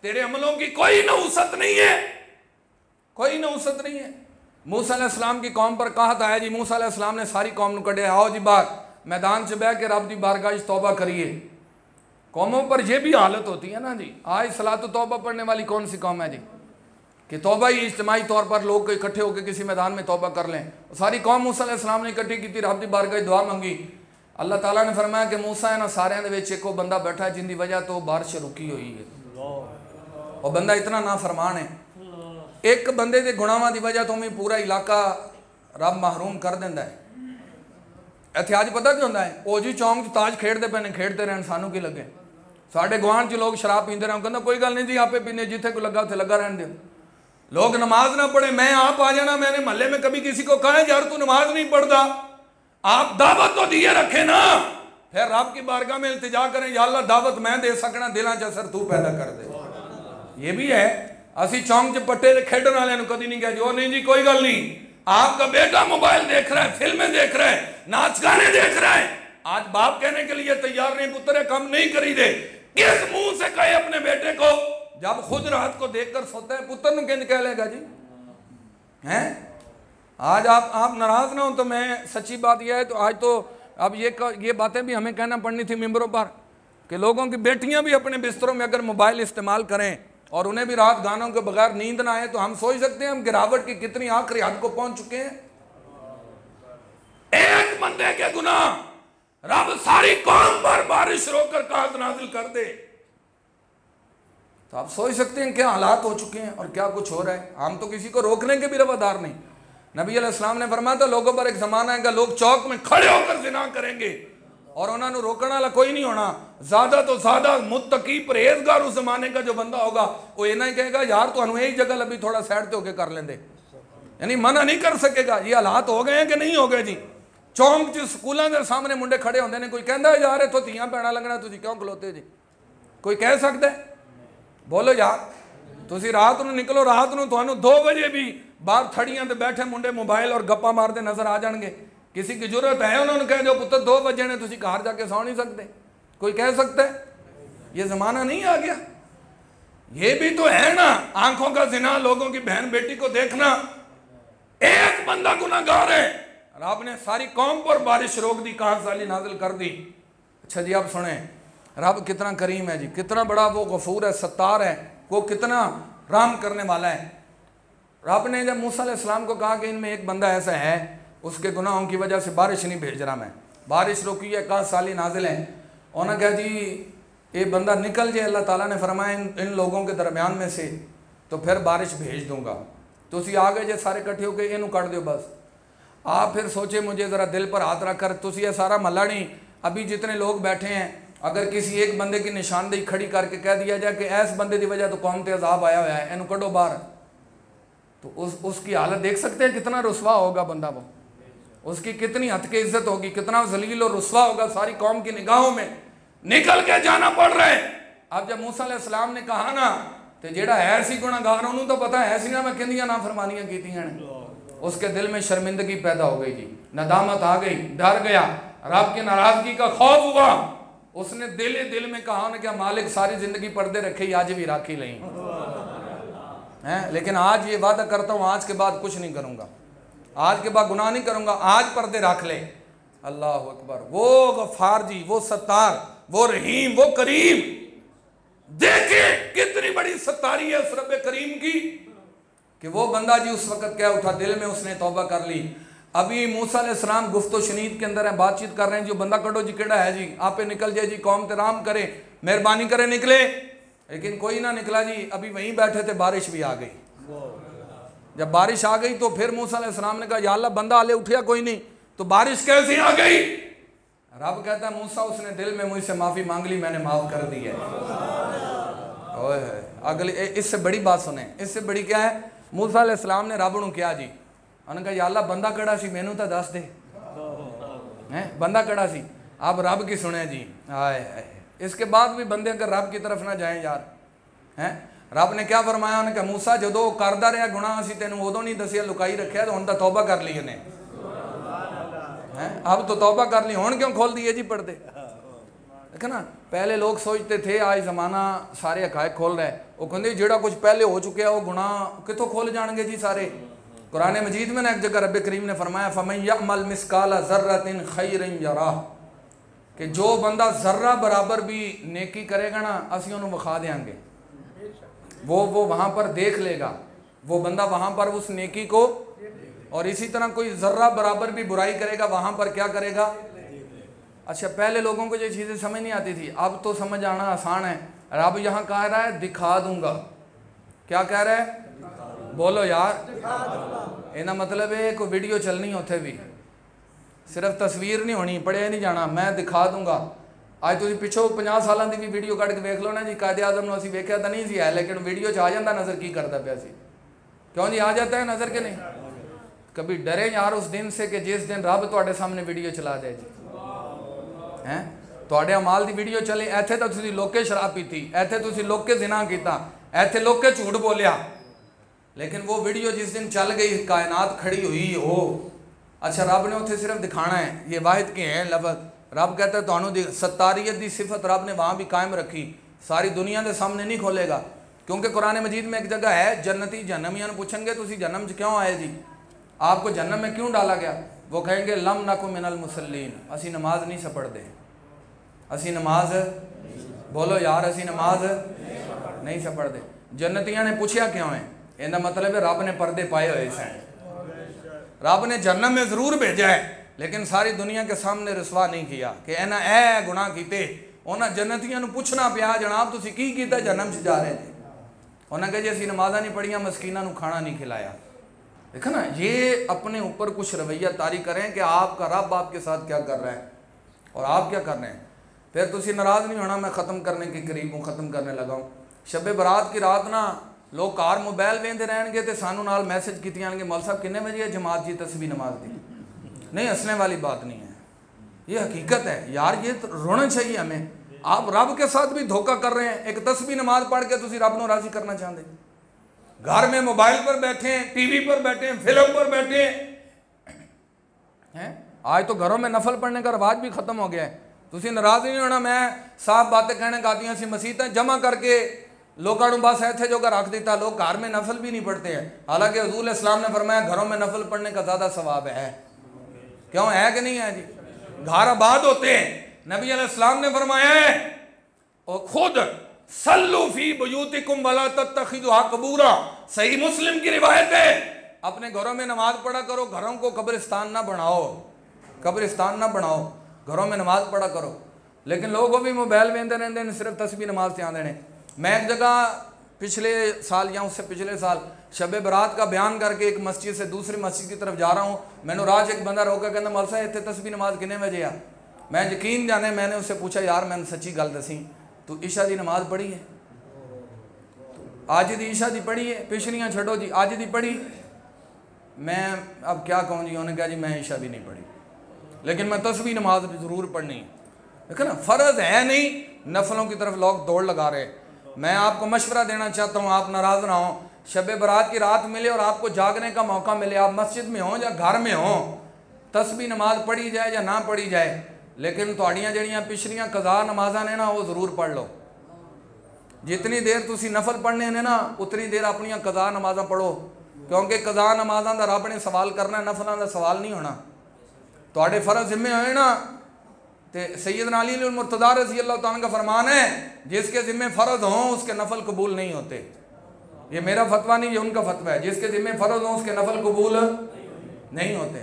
तेरे अमलों की कोई नहुसत नहीं है, कोई नहुसत नहीं है। मूसा अलैहिस्सलाम की कौम पर कहत आया जी, मूसा अलैहिस्सलाम ने सारी कौम कढ़े, आओ जी बाहर मैदान से बह के रब दी बारगाह तौबा करिए। कौमों पर यह भी हालत होती है ना जी। आज सलातो तौबा पढ़ने वाली कौन सी कौम है जी कि तौबा ही इज्तिमाई तौर पर लोग इकट्ठे होकर किसी मैदान में तौबा कर लें। सारी कौम मूसा अलैहिस्सलाम ने इकट्ठी की थी, रब दी बारगाह दुआ मंगी। अल्लाह ताला ने फरमाया कि मूसा है ना सारे एक बंदा बैठा है जिंदी वजह तो बारिश रुकी हुई है, और बंदा इतना ना फरमान है, एक बंदे के गुनाहों की वजह तो मैं पूरा इलाका रब महरूम कर देंदा है। इत्थे अज पता क्यों होंदा है? ओ जी चौंक च ताज खेडते पे ने, खेडते रहन, सानू की लगे। साढ़े गुआढ़ च लोग शराब पींदे रहे, कहंदा कोई गल नहीं जी आपे पीने, जिथे कोई लगा उत्थे लगा रहन दो। लोग नमाज ना पढ़े, मैं आप आ जाना, मैंने महल्ले में कभी किसी को कहा यार तू नमाज नहीं पढ़ता, आप दावत तो दिए रखे ना, फिर रब की बारगाह में इल्तिजा करें, या अल्लाह दावत मैं दे सकना, दिलां च असर तू पैदा कर दे। ये भी है। असी चौंक च पट्टे खेडन वाले कभी नहीं कहा, नहीं जी कोई गल नहीं, आपका बेटा मोबाइल देख रहा है, फिल्में देख रहा है, नाच गाने देख रहा है, आज बाप कहने के लिए तैयार नहीं, पुत्र कम नहीं करी दे। किस मुंह से कहे अपने बेटे को जब खुद रात को देखकर सोता है, पुत्र ने कह लेगा जी हैं? आज आप नाराज ना हो तो मैं सच्ची बात यह है, तो आज तो अब ये बातें भी हमें कहना पड़नी थी मिंबरों पर कि लोगों की बेटियां भी अपने बिस्तरों में अगर मोबाइल इस्तेमाल करें और उन्हें भी रात गानों के बगैर नींद ना आए, तो हम सोच सकते हैं हम गिरावट की कितनी आखिरी हद को पहुंच चुके हैं। एक बंदे के गुनाह रब सारी कौम पर बारिश रोककर कहत नाजिल कर दे, तो आप सोच सकते हैं क्या हालात हो चुके हैं और क्या कुछ हो रहा है। हम तो किसी को रोकने के भी रवादार नहीं। नबी अलैहिस्सलाम ने फरमाया था लोगों पर एक जमाना आएगा, लोग चौक में खड़े होकर जिना करेंगे और उन्होंने रोकने वाला कोई नहीं होना। ज्यादा तो ज्यादा मुत्तकी परहेजगार उस जमाने का जो बंदा होगा वो इना ही कहेगा यार तो यही जगह अभी थोड़ा साइड होके कर लेंगे, यानी मना नहीं कर सकेगा। ये हालात हो गए हैं कि नहीं हो गए जी? चौंक च स्कूलों के सामने मुंडे खड़े होंगे ने, कोई कहता है यार इतों धीआं भैणां लगना, तुसीं क्यों खलोते जी? कोई कह सकता है? बोलो यार, तुसीं रात को निकलो, रात को तुहानूं 2 बजे भी बाहर थड़ियां ते बैठे मुंडे मोबाइल और गप्पा मारते नजर आ जाएंगे। किसी की जरूरत है उन्होंने कह दो पुत्र 2 बजे ने तुसीं घर जाके सौ नहीं सकते? कोई कह सकता है? ये जमाना नहीं आ गया? ये भी तो है ना, आंखों का जिना, लोगों की बहन बेटी को देखना। एक बंदा गुनाहगार है, रब ने सारी कौम पर बारिश रोक दी, कहत साली नाजिल कर दी। अच्छा जी आप सुने, रब कितना करीम है जी, कितना बड़ा वो गफूर है, सत्तार है, वो कितना राम करने वाला है। रब ने जब मूसा अलैहिस्सलाम को कहा कि इनमें एक बंदा ऐसा है उसके गुनाहों की वजह से बारिश नहीं भेज रहा मैं, बारिश रुकी है, कहा साली नाजिल है। उन्होंने कहा जी ये बंदा निकल जाए, अल्लाह ताला ने फरमाया इन लोगों के दरम्यान में से, तो फिर बारिश भेज दूंगा। तो उसी आ गए जे सारे इकट्ठे होकर इनू कट दो बस। आप फिर सोचे, मुझे ज़रा दिल पर हाथ रख कर, तुसी ये सारा महला नहीं, अभी जितने लोग बैठे हैं, अगर किसी एक बंदे की निशानदेही खड़ी करके कह दिया जाए कि ऐस बंदे की वजह तो कौम ते अजाब आया हुआ है, इनू कटो बाहर, तो उसकी हालत देख सकते हैं, कितना रुसवा होगा बंदा, वो उसकी कितनी हद की इज्जत होगी, कितना जलील और रुसवा होगा सारी कौम की निगाहों में, निकल के जाना पड़ रहा है। अब जब मूसा अलैहिस्सलाम ने कहा ना, तो जेड़ा है सी गुनाहगार उन्होंने तो पता है सी ना मैं किंदियां नाफरमानियां कीतियां ने, उसके दिल में शर्मिंदगी पैदा हो गई जी, नदामत आ गई, डर गया, रब की नाराजगी का खौफ हुआ। उसने दिल में कहा ना, क्या मालिक सारी जिंदगी पर्दे रखे, आज भी राखी नहीं है, लेकिन आज ये वादा करता हूँ आज के बाद कुछ नहीं करूंगा, आज के बाद गुनाह नहीं करूंगा, आज पर्दे रख ले। अल्लाह अकबर। वो गफ्फार जी, वो सत्तार, वो रहीम, वो करीम, देखिए कितनी बड़ी सत्तारी है उस रब्बे करीम की कि वो बंदा जी उस वक्त क्या उठा, दिल में उसने तौबा कर ली। अभी मूसा अलैहिस्सलाम गुफ्तो शनीद के अंदर है, बातचीत कर रहे हैं, जो बंदा कटो जी केड़ा है जी, आप निकल जाए जी, कौम ते राम करे, मेहरबानी करे निकले, लेकिन कोई ना निकला जी। अभी वहीं बैठे थे, बारिश भी आ गई। जब बारिश आ गई तो फिर मूसा अलैहिस्सलाम ने कहा या अल्लाह बंदा हाले उठिया कोई नहीं, तो बारिश कैसे आ गई? रब कहता है मूसा उसने दिल में मुझसे माफ़ी मांग ली, मैंने माफ़ कर दी है। ओए अगली इससे बड़ी बात सुने, इससे बड़ी क्या है, मूसा अलैहिस्सलाम ने रब नूं कहा जी, उन्होंने कहा या अल्लाह बंदा कड़ा सी मैनू तो दस दे, हैं बंदा कड़ा सी। आप रब की सुने जी, आए इसके बाद भी बंदे अगर रब की तरफ ना जाएं यार, हैं रब ने क्या फरमाया, उन्हें कहा मूसा जो करदा रहा गुनाह असीं तेनू उदों नहीं दसिया, लुकाई रखिया, तो हुण तां तौबा कर ली इन्हें, हैं अब तो तौबा कर ली, हुण क्यों खोल दिए जी पर्दे? देखो ना, पहले लोग सोचते थे आज ज़माना सारे हकायक खोल रहा है, वो कहते जोड़ा कुछ पहले हो चुके वो गुनाह कितों खोल जाएंगे जी सारे। कुरान मजीद में ना एक जगह रब्बे करीम ने फरमाया फमन यअमल मिस्काला ज़र्रतिन खैरन यराह, कि जो बंदा ज़र्रा बराबर भी नेकी करेगा ना असीं उन्हें विखा देंगे, वो वहाँ पर देख लेगा, वो बंदा वहाँ पर उस नेकी को, और इसी तरह कोई ज़र्रा बराबर भी बुराई करेगा वहाँ पर क्या करेगा। अच्छा पहले लोगों को ये चीज़ें समझ नहीं आती थी, अब तो समझ आना आसान है। रब यहाँ कह रहा है दिखा दूंगा, क्या कह रहा है बोलो यार, इना मतलब है कोई वीडियो चलनी उत्थे भी, सिर्फ तस्वीर नहीं होनी, पढ़िया नहीं जाना, मैं दिखा दूंगा। आज तुम पिछों 50 सालों की भी वीडियो कट के देख लो ना जी, कायदे आज़म असीं वेख्या तो नहीं सी है, लेकिन वीडियो च आ जाता नज़र की करता पाया सी, क्यों जी आ जाता है नज़र के नहीं। कभी डरे यार उस दिन से कि जिस दिन रब तुहाडे सामने वीडियो चला दे जी, हैं तुहाडे अमाल की वीडियो चले, इत्थे तो तुसीं लोके शराब पीती, इत्थे तुसीं लोके ज़िना कीता, इत्थे लोके झूठ बोलिया, लेकिन वो वीडियो जिस दिन चल गई कायनात खड़ी हुई हो, अच्छा रब ने उत्थे सिर्फ दिखाना है, ये वाहिद के हैं लफ्ज़। रब कहता है तुहानू सत्तारियत की सिफत रब ने वहाँ भी कायम रखी, सारी दुनिया के सामने नहीं खोलेगा, क्योंकि कुरान मजीद में एक जगह है जन्नती जहन्नमियां पूछेंगे तुसीं जहन्नम च क्यों आए जी, आपको जहन्नम में क्यों डाला गया? वो कहेंगे लम नकु मिनल मुसल्लीन, असी नमाज नहीं सपढ़ते, असी नमाज बोलो यार, असी नमाज नहीं सपढ़ते। जन्नतियां ने पूछया क्यों है, इनका मतलब है रब ने पर्दे पाए हुए हैं, रब ने जहन्नम में ज़रूर भेजा है, लेकिन सारी दुनिया के सामने रसवा नहीं किया कि इन्हें ए गुनाह किते। उन्हें जन्नतियां नूं पूछना पिया जनाब तुसीं की कीता जहन्नम च जा रहे थे, उन्हें कहा जी असीं नमाज़ां नहीं पढ़ियां, मस्कीनां नूं खाना नहीं खिलाया। देखो ना, ये अपने ऊपर कुछ रवैया तारी करें कि आपका रब आपके साथ क्या कर रहा है और आप क्या कर रहे हैं, फिर तुसीं नाराज़ नहीं होना। मैं ख़त्म करने के करीब हूँ, ख़त्म करने लगा हूँ। शब बरात की रात ना लोग कार मोबाइल वेंदे रहणगे तो सानू नाल मैसेज कीते जाणगे मौल साहब किन्ने बजे जमात जी तस्बीह नमाज दी। नहीं, हंसने वाली बात नहीं है, ये हकीकत है यार, ये तो रोना चाहिए हमें। आप रब के साथ भी धोखा कर रहे हैं, एक तस्बीह नमाज पढ़ के तुसीं रब नूं राज़ी करना चाहते, घर में मोबाइल पर बैठे हैं, टीवी पर बैठे हैं, फिल्म पर बैठे हैं। आज तो घरों में नफल पढ़ने का रवाज भी खत्म हो गया है। तुसीं नाराज़ नहीं होना, मैं साफ बातें कहने गातियां सी मसीतां जमा करके लोगों को बस इत्थे जोगा रख दिता, लोग घर में नफल भी नहीं पढ़ते हैं, हालांकि हुज़ूर इस्लाम ने फरमाया घरों में नफल पढ़ने का ज़्यादा सवाब है। क्यों है कि नहीं है जी? घर आबाद होते हैं, नबी अलैहिस्सलाम ने फरमाया है और खुद सल्लू फी बुयूतिकुम वला तत्तखिज़ुहा कबूरा, सही मुस्लिम की रिवायत है, अपने घरों में नमाज पढ़ा करो, घरों को कब्रिस्तान ना बनाओ, कब्रिस्तान ना बनाओ। घरों में नमाज पढ़ा करो। लेकिन लोग वो भी मोबाइल में रहते हैं, सिर्फ तस्बीह नमाज से आते हैं। मैं एक जगह पिछले साल या उससे पिछले साल शब बरात का बयान करके एक मस्जिद से दूसरी मस्जिद की तरफ जा रहा हूँ, मैंने राज एक बंदा रोका, कहना मौलवी साहब इतने तस्बीह नमाज कितने बजे आ। मैं यकीन जाने मैंने उससे पूछा, यार मैंने सच्ची गल दसी, तू ईशा की नमाज पढ़ी है? अज की ईशा की पढ़ी है? पिछलियाँ छड्डो जी, अज की पढ़ी? मैं अब क्या कहूँ जी। उन्होंने कहा जी मैं ईशा भी नहीं पढ़ी, लेकिन मैं तस्बीह नमाज ज़रूर पढ़नी है। देखो ना, फ़र्ज़ है नहीं, नफलों की तरफ लोग दौड़ लगा रहे। मैं आपको मशवरा देना चाहता हूँ, आप नाराज़ ना हो, शब बरात की रात मिले और आपको जागने का मौका मिले, आप मस्जिद में हों या घर में हों, तस्बीह नमाज पढ़ी जाए या ना पढ़ी जाए, लेकिन तुहाड़ियां जड़ियां पिछलियां कज़ा नमाज़ां ने ना, वो ज़रूर पढ़ लो। जितनी देर तुसी नफल पढ़ने ने ना, उतनी देर अपनियां कज़ा नमाज़ां पढ़ो, क्योंकि कज़ा नमाज़ां दा रब ने सवाल करना, नफलों का सवाल नहीं होना। तुहाडे फ़र्ज़ जिम्मे होए ना, तो सैयदना अली मुर्तज़ा रज़ी अल्लाह तआला का फरमान है, जिसके ज़िम्मे फ़र्ज़ हों उसके नफल कबूल नहीं होते। ये मेरा फतवा नहीं, ये उनका फतवा है। जिसके ज़िम्मे फ़र्ज़ हों उसके नफल कबूल नहीं होते।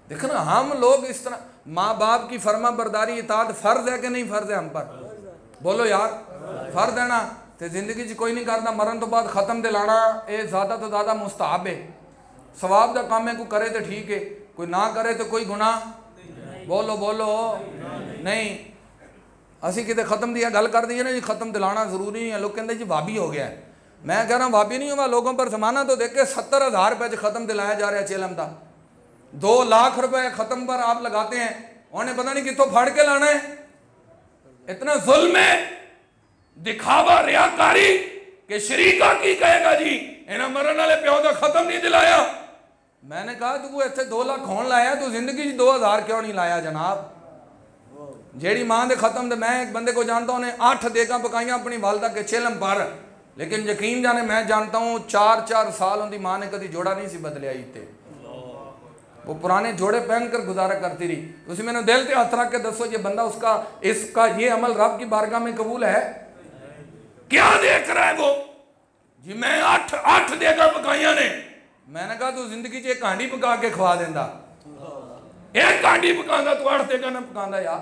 देखो ना, हम लोग इस तरह, माँ बाप की फर्मा बरदारी इताअत फ़र्ज़ है कि नहीं फ़र्ज़ है हम पर? बोलो यार, फ़र्ज़ है ना। तो ज़िंदगी च कोई नहीं करता, मरण तो बाद ख़त्म दिलाना ये ज़्यादा तो ज़्यादा मुस्तहब है, सवाब का काम है। कोई करे तो ठीक है, कोई ना करे तो कोई गुनाह। बोलो बोलो नहीं। असी कितने ख़त्म दिया गल कर दी ना जी, ख़त्म दिलाना ज़रूरी नहीं है। लोग कहते जी वाबी हो गया है। मैं कह रहा हूँ वाबी नहीं हुआ, लोगों पर ज़माना तो देख के 70,000 रुपये ख़त्म दिलाया जा रहा है। चेलम का 2 लाख रुपए ख़त्म पर आप लगाते हैं, उन्हें पता नहीं कितों फाड़ के लाना है। इतना जुल्म है, दिखावा, रियाकारी के शरीका की कहेगा जी इन्हें मरण वाले प्यो का ख़त्म नहीं दिलाया। मैंने कहा तू इतने 2 लाख होने लाया, तू जिंदगी 2000 क्यों नहीं लाया जनाब? जेड़ी मां दे खत्म दे, मैं एक बंदे को जानता हूं, उन्हें 8 देगा पकाइया अपनी वालदा के चेलम पर, लेकिन यकीन जाने मैं जानता हूं 4-4 साल उनकी मां ने कभी जोड़ा नहीं सी बदलिया। इतने वो पुराने जोड़े पहनकर गुजारा करती रही। तुम मैंने दिल से हथ रख के दसो, ये बंदा उसका इसका ये अमल रब की बारगाह में कबूल है? क्या देख रहा है वो जी? मैं 8 देगा पकाइया ने। मैंने कहा तू जिंदगी च एक हांडी पका के खवा देंदा, एक हांडी पकांदा, तू 8 देगा ना पकांदा यार।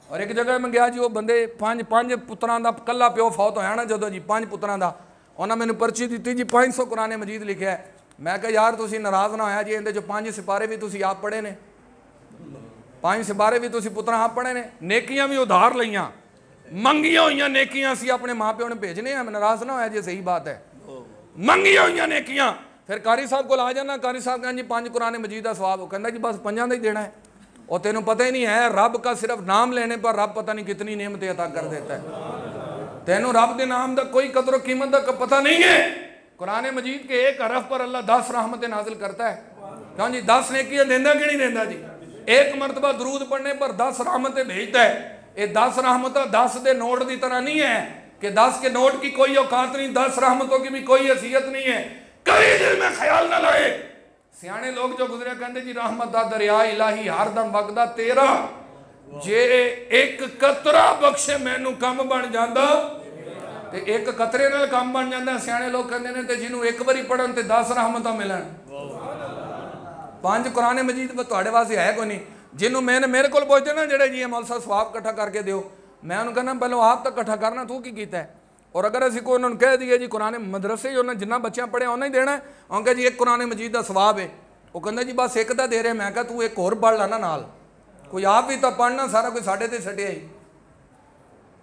और एक जगह मैं गया जी, वो बंदे 5 पुत्रां दा कला प्यो फौत होया ना जदों जी, 5 पुत्रां दा, उन्हें मैंने पर्ची दी जी 500 कुरान मजीद लिखा है। मैं कहा यार तुसी नाराज़ ना होया जी, इहदे चों 5 सिपारे भी तुसी आप पढ़े ने, 5 सिपारे भी तुसी पुत्रां आप पढ़े ने, नेकियां भी उधार लईयां, मंगियां हुई नेकियां असीं अपने माँ प्यो ने भेजने हैं। नाराज़ ना होया जी, सही बात है, मंगियां हुई नेकियां। फिर कारी साहब को आ जाना, कारी साहब कहना जी 5 कुरान मजीद का सवाब, कहना जी बस 5 का ही देना है। और तेनों पता ही नहीं है, रब का सिर्फ नाम लेने पर रब पता नहीं कितनी नेमतें अता कर देता है। तेनों रब के नाम का कोई कदर कीमत का पता नहीं है। कुरान मजीद के एक हरफ पर अल्लाह 10 रहमतें नाजिल करता है। क्यों जी? 10 नेकियां देंदा कि नहीं देंदा जी? एक मरतबा दरूद पढ़ने पर 10 रहमतें भेजता है। ये 10 रहमतें 10 के नोट की तरह नहीं है कि 10 के नोट की कोई औकात नहीं, 10 रहमतों की भी कोई हैसियत नहीं है। कभी दिल में ख्याल ना लाए। सियाने लोग जो गुजरे कहते जी रहमत दा दरिया इलाही हरदम वगदा तेरा, जे एक कतरा बख्शे मैनू कम बन जाता, ते एक कतरे नाल कम बन जाता। सियाने लोग कहते हैं ते जिन्हों एक बारी पढ़न ते 10 रहमत मिलन। 5 कुरान मजीद तुहाडे वास्ते है कोई नहीं। जिन्हों मैंने मेरे को पुछते ना जेडे जी मौलवी साहब सवाब इकट्ठा करके दिओ, मैं उन्होंने कहना पहले आप तो इकट्ठा करना, तू की कीता है? और अगर असी कोई उन्होंने कह दिए जी कुरान मदरसे उन्हें जिन्ना बच्चा पढ़िया उन्हें ही देना है, उन्हें जी एक कुरान मजीद का सवाब है, वो कहता जी बस एक का दे रहे। मैं कहा तू एक होर पढ़ लाना नाल, कोई आप भी तो पढ़ना, सारा कोई साढ़े ते सटिया ही।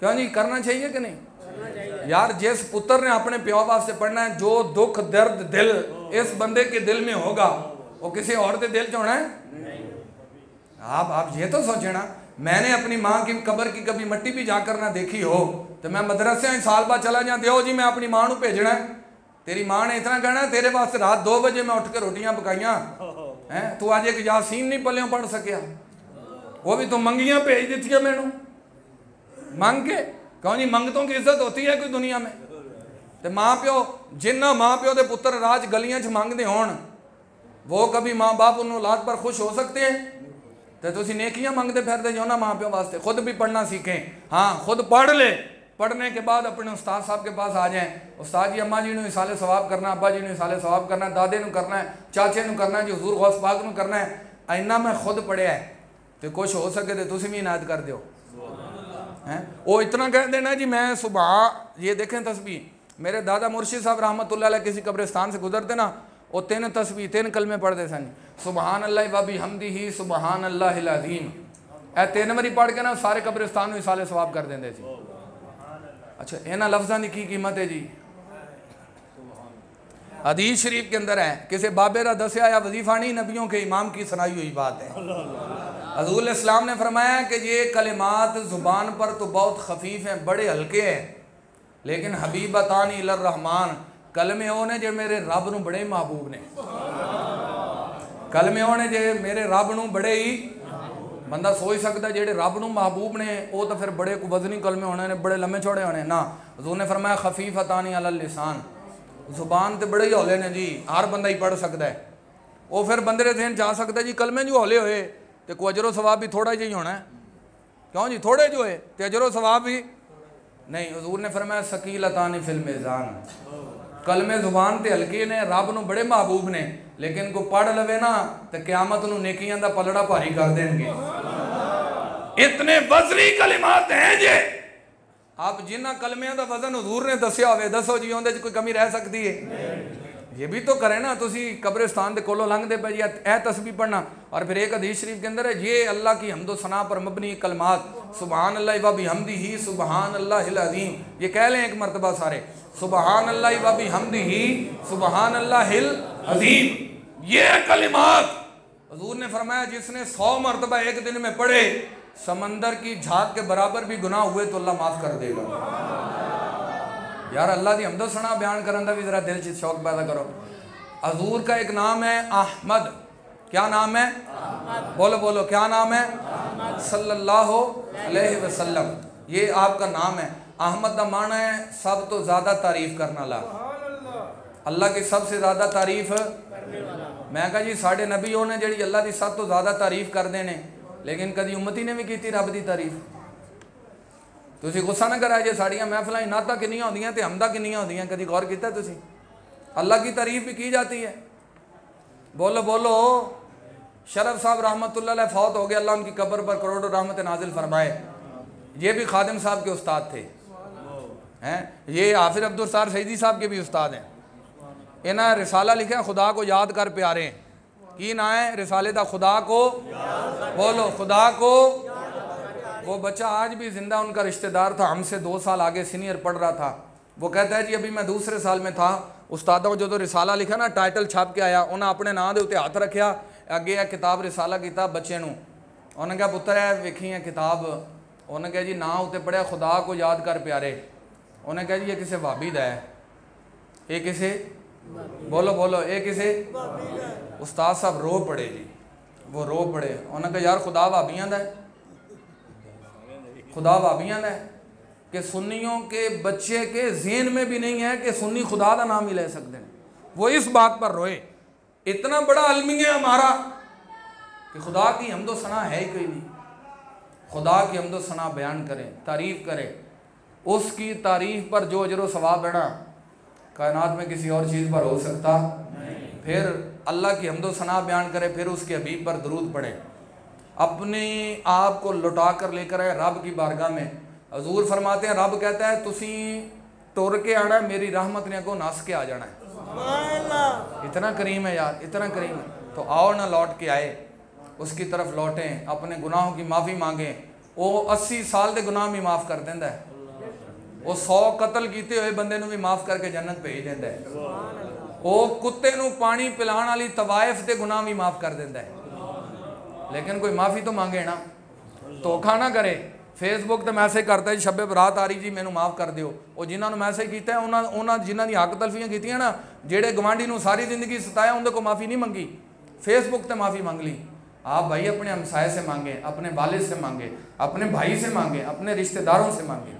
क्यों जी? करना चाहिए कि नहीं यार? जिस पुत्र ने अपने प्यो वास्ते पढ़ना है, जो दुख दर्द दिल इस बंदे के दिल में होगा वो किसी और के दिल च होना है? आप ये तो सोचे ना, मैंने अपनी माँ की कब्र की कभी मिट्टी भी जाकर ना देखी हो, तो मैं मदरसे साल बाद चला जा दो जी मैं अपनी माँ को भेजना है। तेरी माँ ने इतना कहना तेरे वास्ते रात 2 बजे मैं उठ के रोटियां पकाइया हैं, तू आज एक यासीन नहीं पलियों पढ़ सकिया, वो भी तू मंगियां भेज दी मैनू मंग के। क्यों जी? मंगतों की इज्जत होती है कोई दुनिया में? तो माँ प्यो जिन्ना माँ प्यो के पुत्र राज गलियां च मंगते होन, वो कभी माँ बाप उन औलाद पर खुश हो सकते हैं? तो तुम नेकियां मंगते फिरते जो ना माँ प्यो वास्ते। खुद भी पढ़ना सीखें, हाँ खुद पढ़ ले, पढ़ने के बाद अपने उस्ताद साहब के पास आ जाएं, उस्ताद जी अम्मा जी ने इसाले सवाब करना, अब्बा जी ने इसाले सवाब करना, दादे ने करना है, चाचे ने करना है, जी हुजूर गौस पाक ने करना है। इन्ना मैं खुद पढ़िया है, तो कुछ हो सके तो तुम भी इनायत कर दो हैं। वो इतना कह देना जी मैं सुबह ये देखें तस्बीह मेरे दादा मुर्शिद साहब रहमतुल्लाह अलैह किसी कब्रिस्तान से गुजरते ना, वो 3 तस्बीह 3 कलमे पढ़ते सन, सुबहान अल्लाह व बिहम्दिही सुबहान अल्लाहिल अज़ीम। ए 3 बारी पढ़ के ना सारे कब्रिस्तान में साले सवाब कर देंगे सी। अच्छा इन्होंने लफ्ज़ों की कीमत है जी। हदीस शरीफ के अंदर है किसी बाबे का दसिया या वजीफा नहीं, नबियों के इमाम की सुनाई हुई बात है। हज़ूर इस्लाम ने फरमाया कि ये कलिमात ज़ुबान पर तो बहुत खफीफ हैं, बड़े हल्के हैं, लेकिन हबीबतानी इलर रहमान कलमे वो ने जो मेरे रब नूं बड़े महबूब ने। कलमे वो ने जो मेरे रब नूं बड़े ही, बंदा सोच सकता जेडे रब नूं महबूब ने वो तो फिर बड़े वजनी कलमे होने ने, बड़े लम्बे चौड़े होने ना। हज़ूर ने फरमाया खफीफतानी अलल लिसान, ज़ुबान तो बड़े ही हौले ने जी, हर बंदा ही पढ़ सकता है। वो फिर बंदे दे ज़हन जा सकता है जी कलमे जो हौले होए तो कोई अजरो सवाब भी थोड़ा ही होना है, क्यों जी थोड़े जो है तो अजरो सवाब भी नहीं। हुजूर ने फरमाया सकीलतानी फिल मीज़ान, कलमे ज़ुबान ते हल्के ने, रब नूं बड़े महबूब ने, लेकिन को पढ़ लवे ना तो क़यामत नूं नेकियां दा पलड़ा भारी कर देंगे। इतने वज़नी कलिमात हैं जे आप जिन्ना कलमियां दा वजन हुजूर ने दसिया होवे, दसो जी उहदे च कोई कमी रह सकती है? ये भी तो करें ना, तुसी कब्रिस्तान के कोलों लंघदे पे जी ए तस्बीह पढ़ना, और फिर एक हदीस शरीफ के अंदर है ये अल्लाह की हम्दो सना पर मबनी कलमात सुबहान अल्लाह व बिहम्दिही सुबहान अल्लाहिल अज़ीम, ये कह लें एक मरतबा सारे सुबहान अल्लाह व बिहम्दिही सुबहान अल्लाहिल अज़ीम। ये कलिमात हुजूर ने फरमाया जिसने 100 मरतबा एक दिन में पढ़े, समंदर की झाग के बराबर भी गुनाह हुए तो अल्लाह माफ़ कर देगा। यार अल्लाह की हम्दो सना बयान करने का भी जरा दिल च शौक पैदा करो। हजूर का एक नाम है अहमद, क्या नाम है? बोलो बोलो क्या नाम है? सल्लल्लाहु अलैहि वसल्लम, ये आपका नाम है। अहमद का माना है सब तो ज़्यादा तारीफ करने वाला, अल्लाह की सबसे ज़्यादा तारीफ। मैं कहा जी साढ़े नबी ने जी अल्लाह की सब तो ज़्यादा तारीफ करते हैं, लेकिन कभी उम्मती ने भी की रब की तारीफ। तुसी गुस्सा ना करा जे साड़ियाँ महफिल नाता किनियां होंदियां ते हमदा किनियां होंदियां, कभी गौर किया तुसी? अल्लाह की तारीफ भी की जाती है। बोलो बोलो। शरफ साहब रहमतुल्लाह अलैह फौत हो गए, अल्लाह उनकी कब्र पर करोड़ों रहमत नाजिल फरमाए। ये भी खादिम साहब के उस्ताद थे हैं, ये हाफिज अब्दुल सार सईदी साहब के भी उस्ताद हैं। इन्हें रिसाला लिखा खुदा को याद कर प्यारे, की ना है रिसाले दा खुदा को, बोलो खुदा को। वो बच्चा आज भी जिंदा, उनका रिश्तेदार था, हमसे 2 साल आगे सीनियर पढ़ रहा था। वो कहता है जी अभी मैं दूसरे साल में था, उस्तादों जो रिसाला लिखा ना टाइटल छाप के आया, उन्हें अपने नाम के उत्ते हाथ रखा, अगे है किताब रिसाला किया बच्चे नूं। उन्हें कहा पुत्र है वेखी है किताब, उन्हें कहा जी ना उत्ते पढ़िया खुदा को याद कर प्यारे। उन्हें कहा जी ये किसी भाभी दा है, ये किसे, बोलो बोलो ये किसे। उस्ताद साहब रो पड़े जी, वो रो पड़े। उन्हें कहा यार खुदा भाभियां दा है, खुदा भाभियां है कि सुन्नियों के बच्चे के ज़हन में भी नहीं है कि सुन्नी खुदा का नाम ही ले सकते हैं। वो इस बात पर रोए, इतना बड़ा अलमिया हमारा कि खुदा की हमदो सना है ही कोई नहीं। खुदा की हमदो सना बयान करें, तारीफ़ करें, उसकी तारीफ़ पर जो अजर सवाब है ना कायनात में किसी और चीज़ पर हो सकता नहीं। फिर अल्लाह की हमदो सना बयान करें, फिर उसके हबीब पर दरूद पढ़े, अपने आप को लुटा कर लेकर आए रब की बारगाह में। हजूर फरमाते हैं रब कहता है तुसी टुर के आना है, मेरी रहमत ने को नस के आ जाना है। इतना करीम है यार, इतना करीम है। तो आओ ना लौट के आए, उसकी तरफ लौटें, अपने गुनाहों की माफ़ी मांगें। वो 80 साल के गुनाह भी माफ़ कर देंदा है, वो 100 कतल किए हुए बंदे भी माफ़ करके जन्नत भेज देंदा है। वो कुत्ते नूं पानी पिलाने वाली तवाइफ के गुनाह भी माफ़ कर देंदा है। लेकिन कोई माफ़ी तो मांगे ना, धोखा ना करे। फेसबुक तो मैसेज करता है जी शब्बे बरात आ रही जी मैनू माफ़ कर दिओ। वो जिन्होंने मैसेज किया उन्होंने जिन्हों की हक तलफियाँ की ना, जेड़े गवांढी नूं सारी जिंदगी सताया उनके को माफ़ी नहीं मंगी, फेसबुक पर माफ़ी मांग ली। आप भाई अपने हमसाए से मांगे, अपने वालिद से मांगे, अपने भाई से मांगे, अपने रिश्तेदारों से मांगे,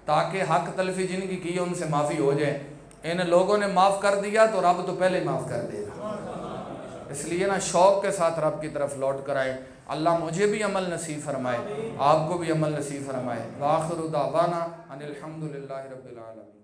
ताकि हक तलफी जिनकी की है उनसे माफ़ी हो जाए। इन लोगों ने माफ़ कर दिया तो रब तो पहले माफ़ कर देगा। इसलिए ना शौक़ के साथ रब की तरफ लौट कर आए। अल्लाह मुझे भी अमल नसीब फरमाए, आपको भी अमल नसीब फरमाए। व आखिरु दावाना अनिल हम्दुलिल्लाहि रब्बिल आलमीन।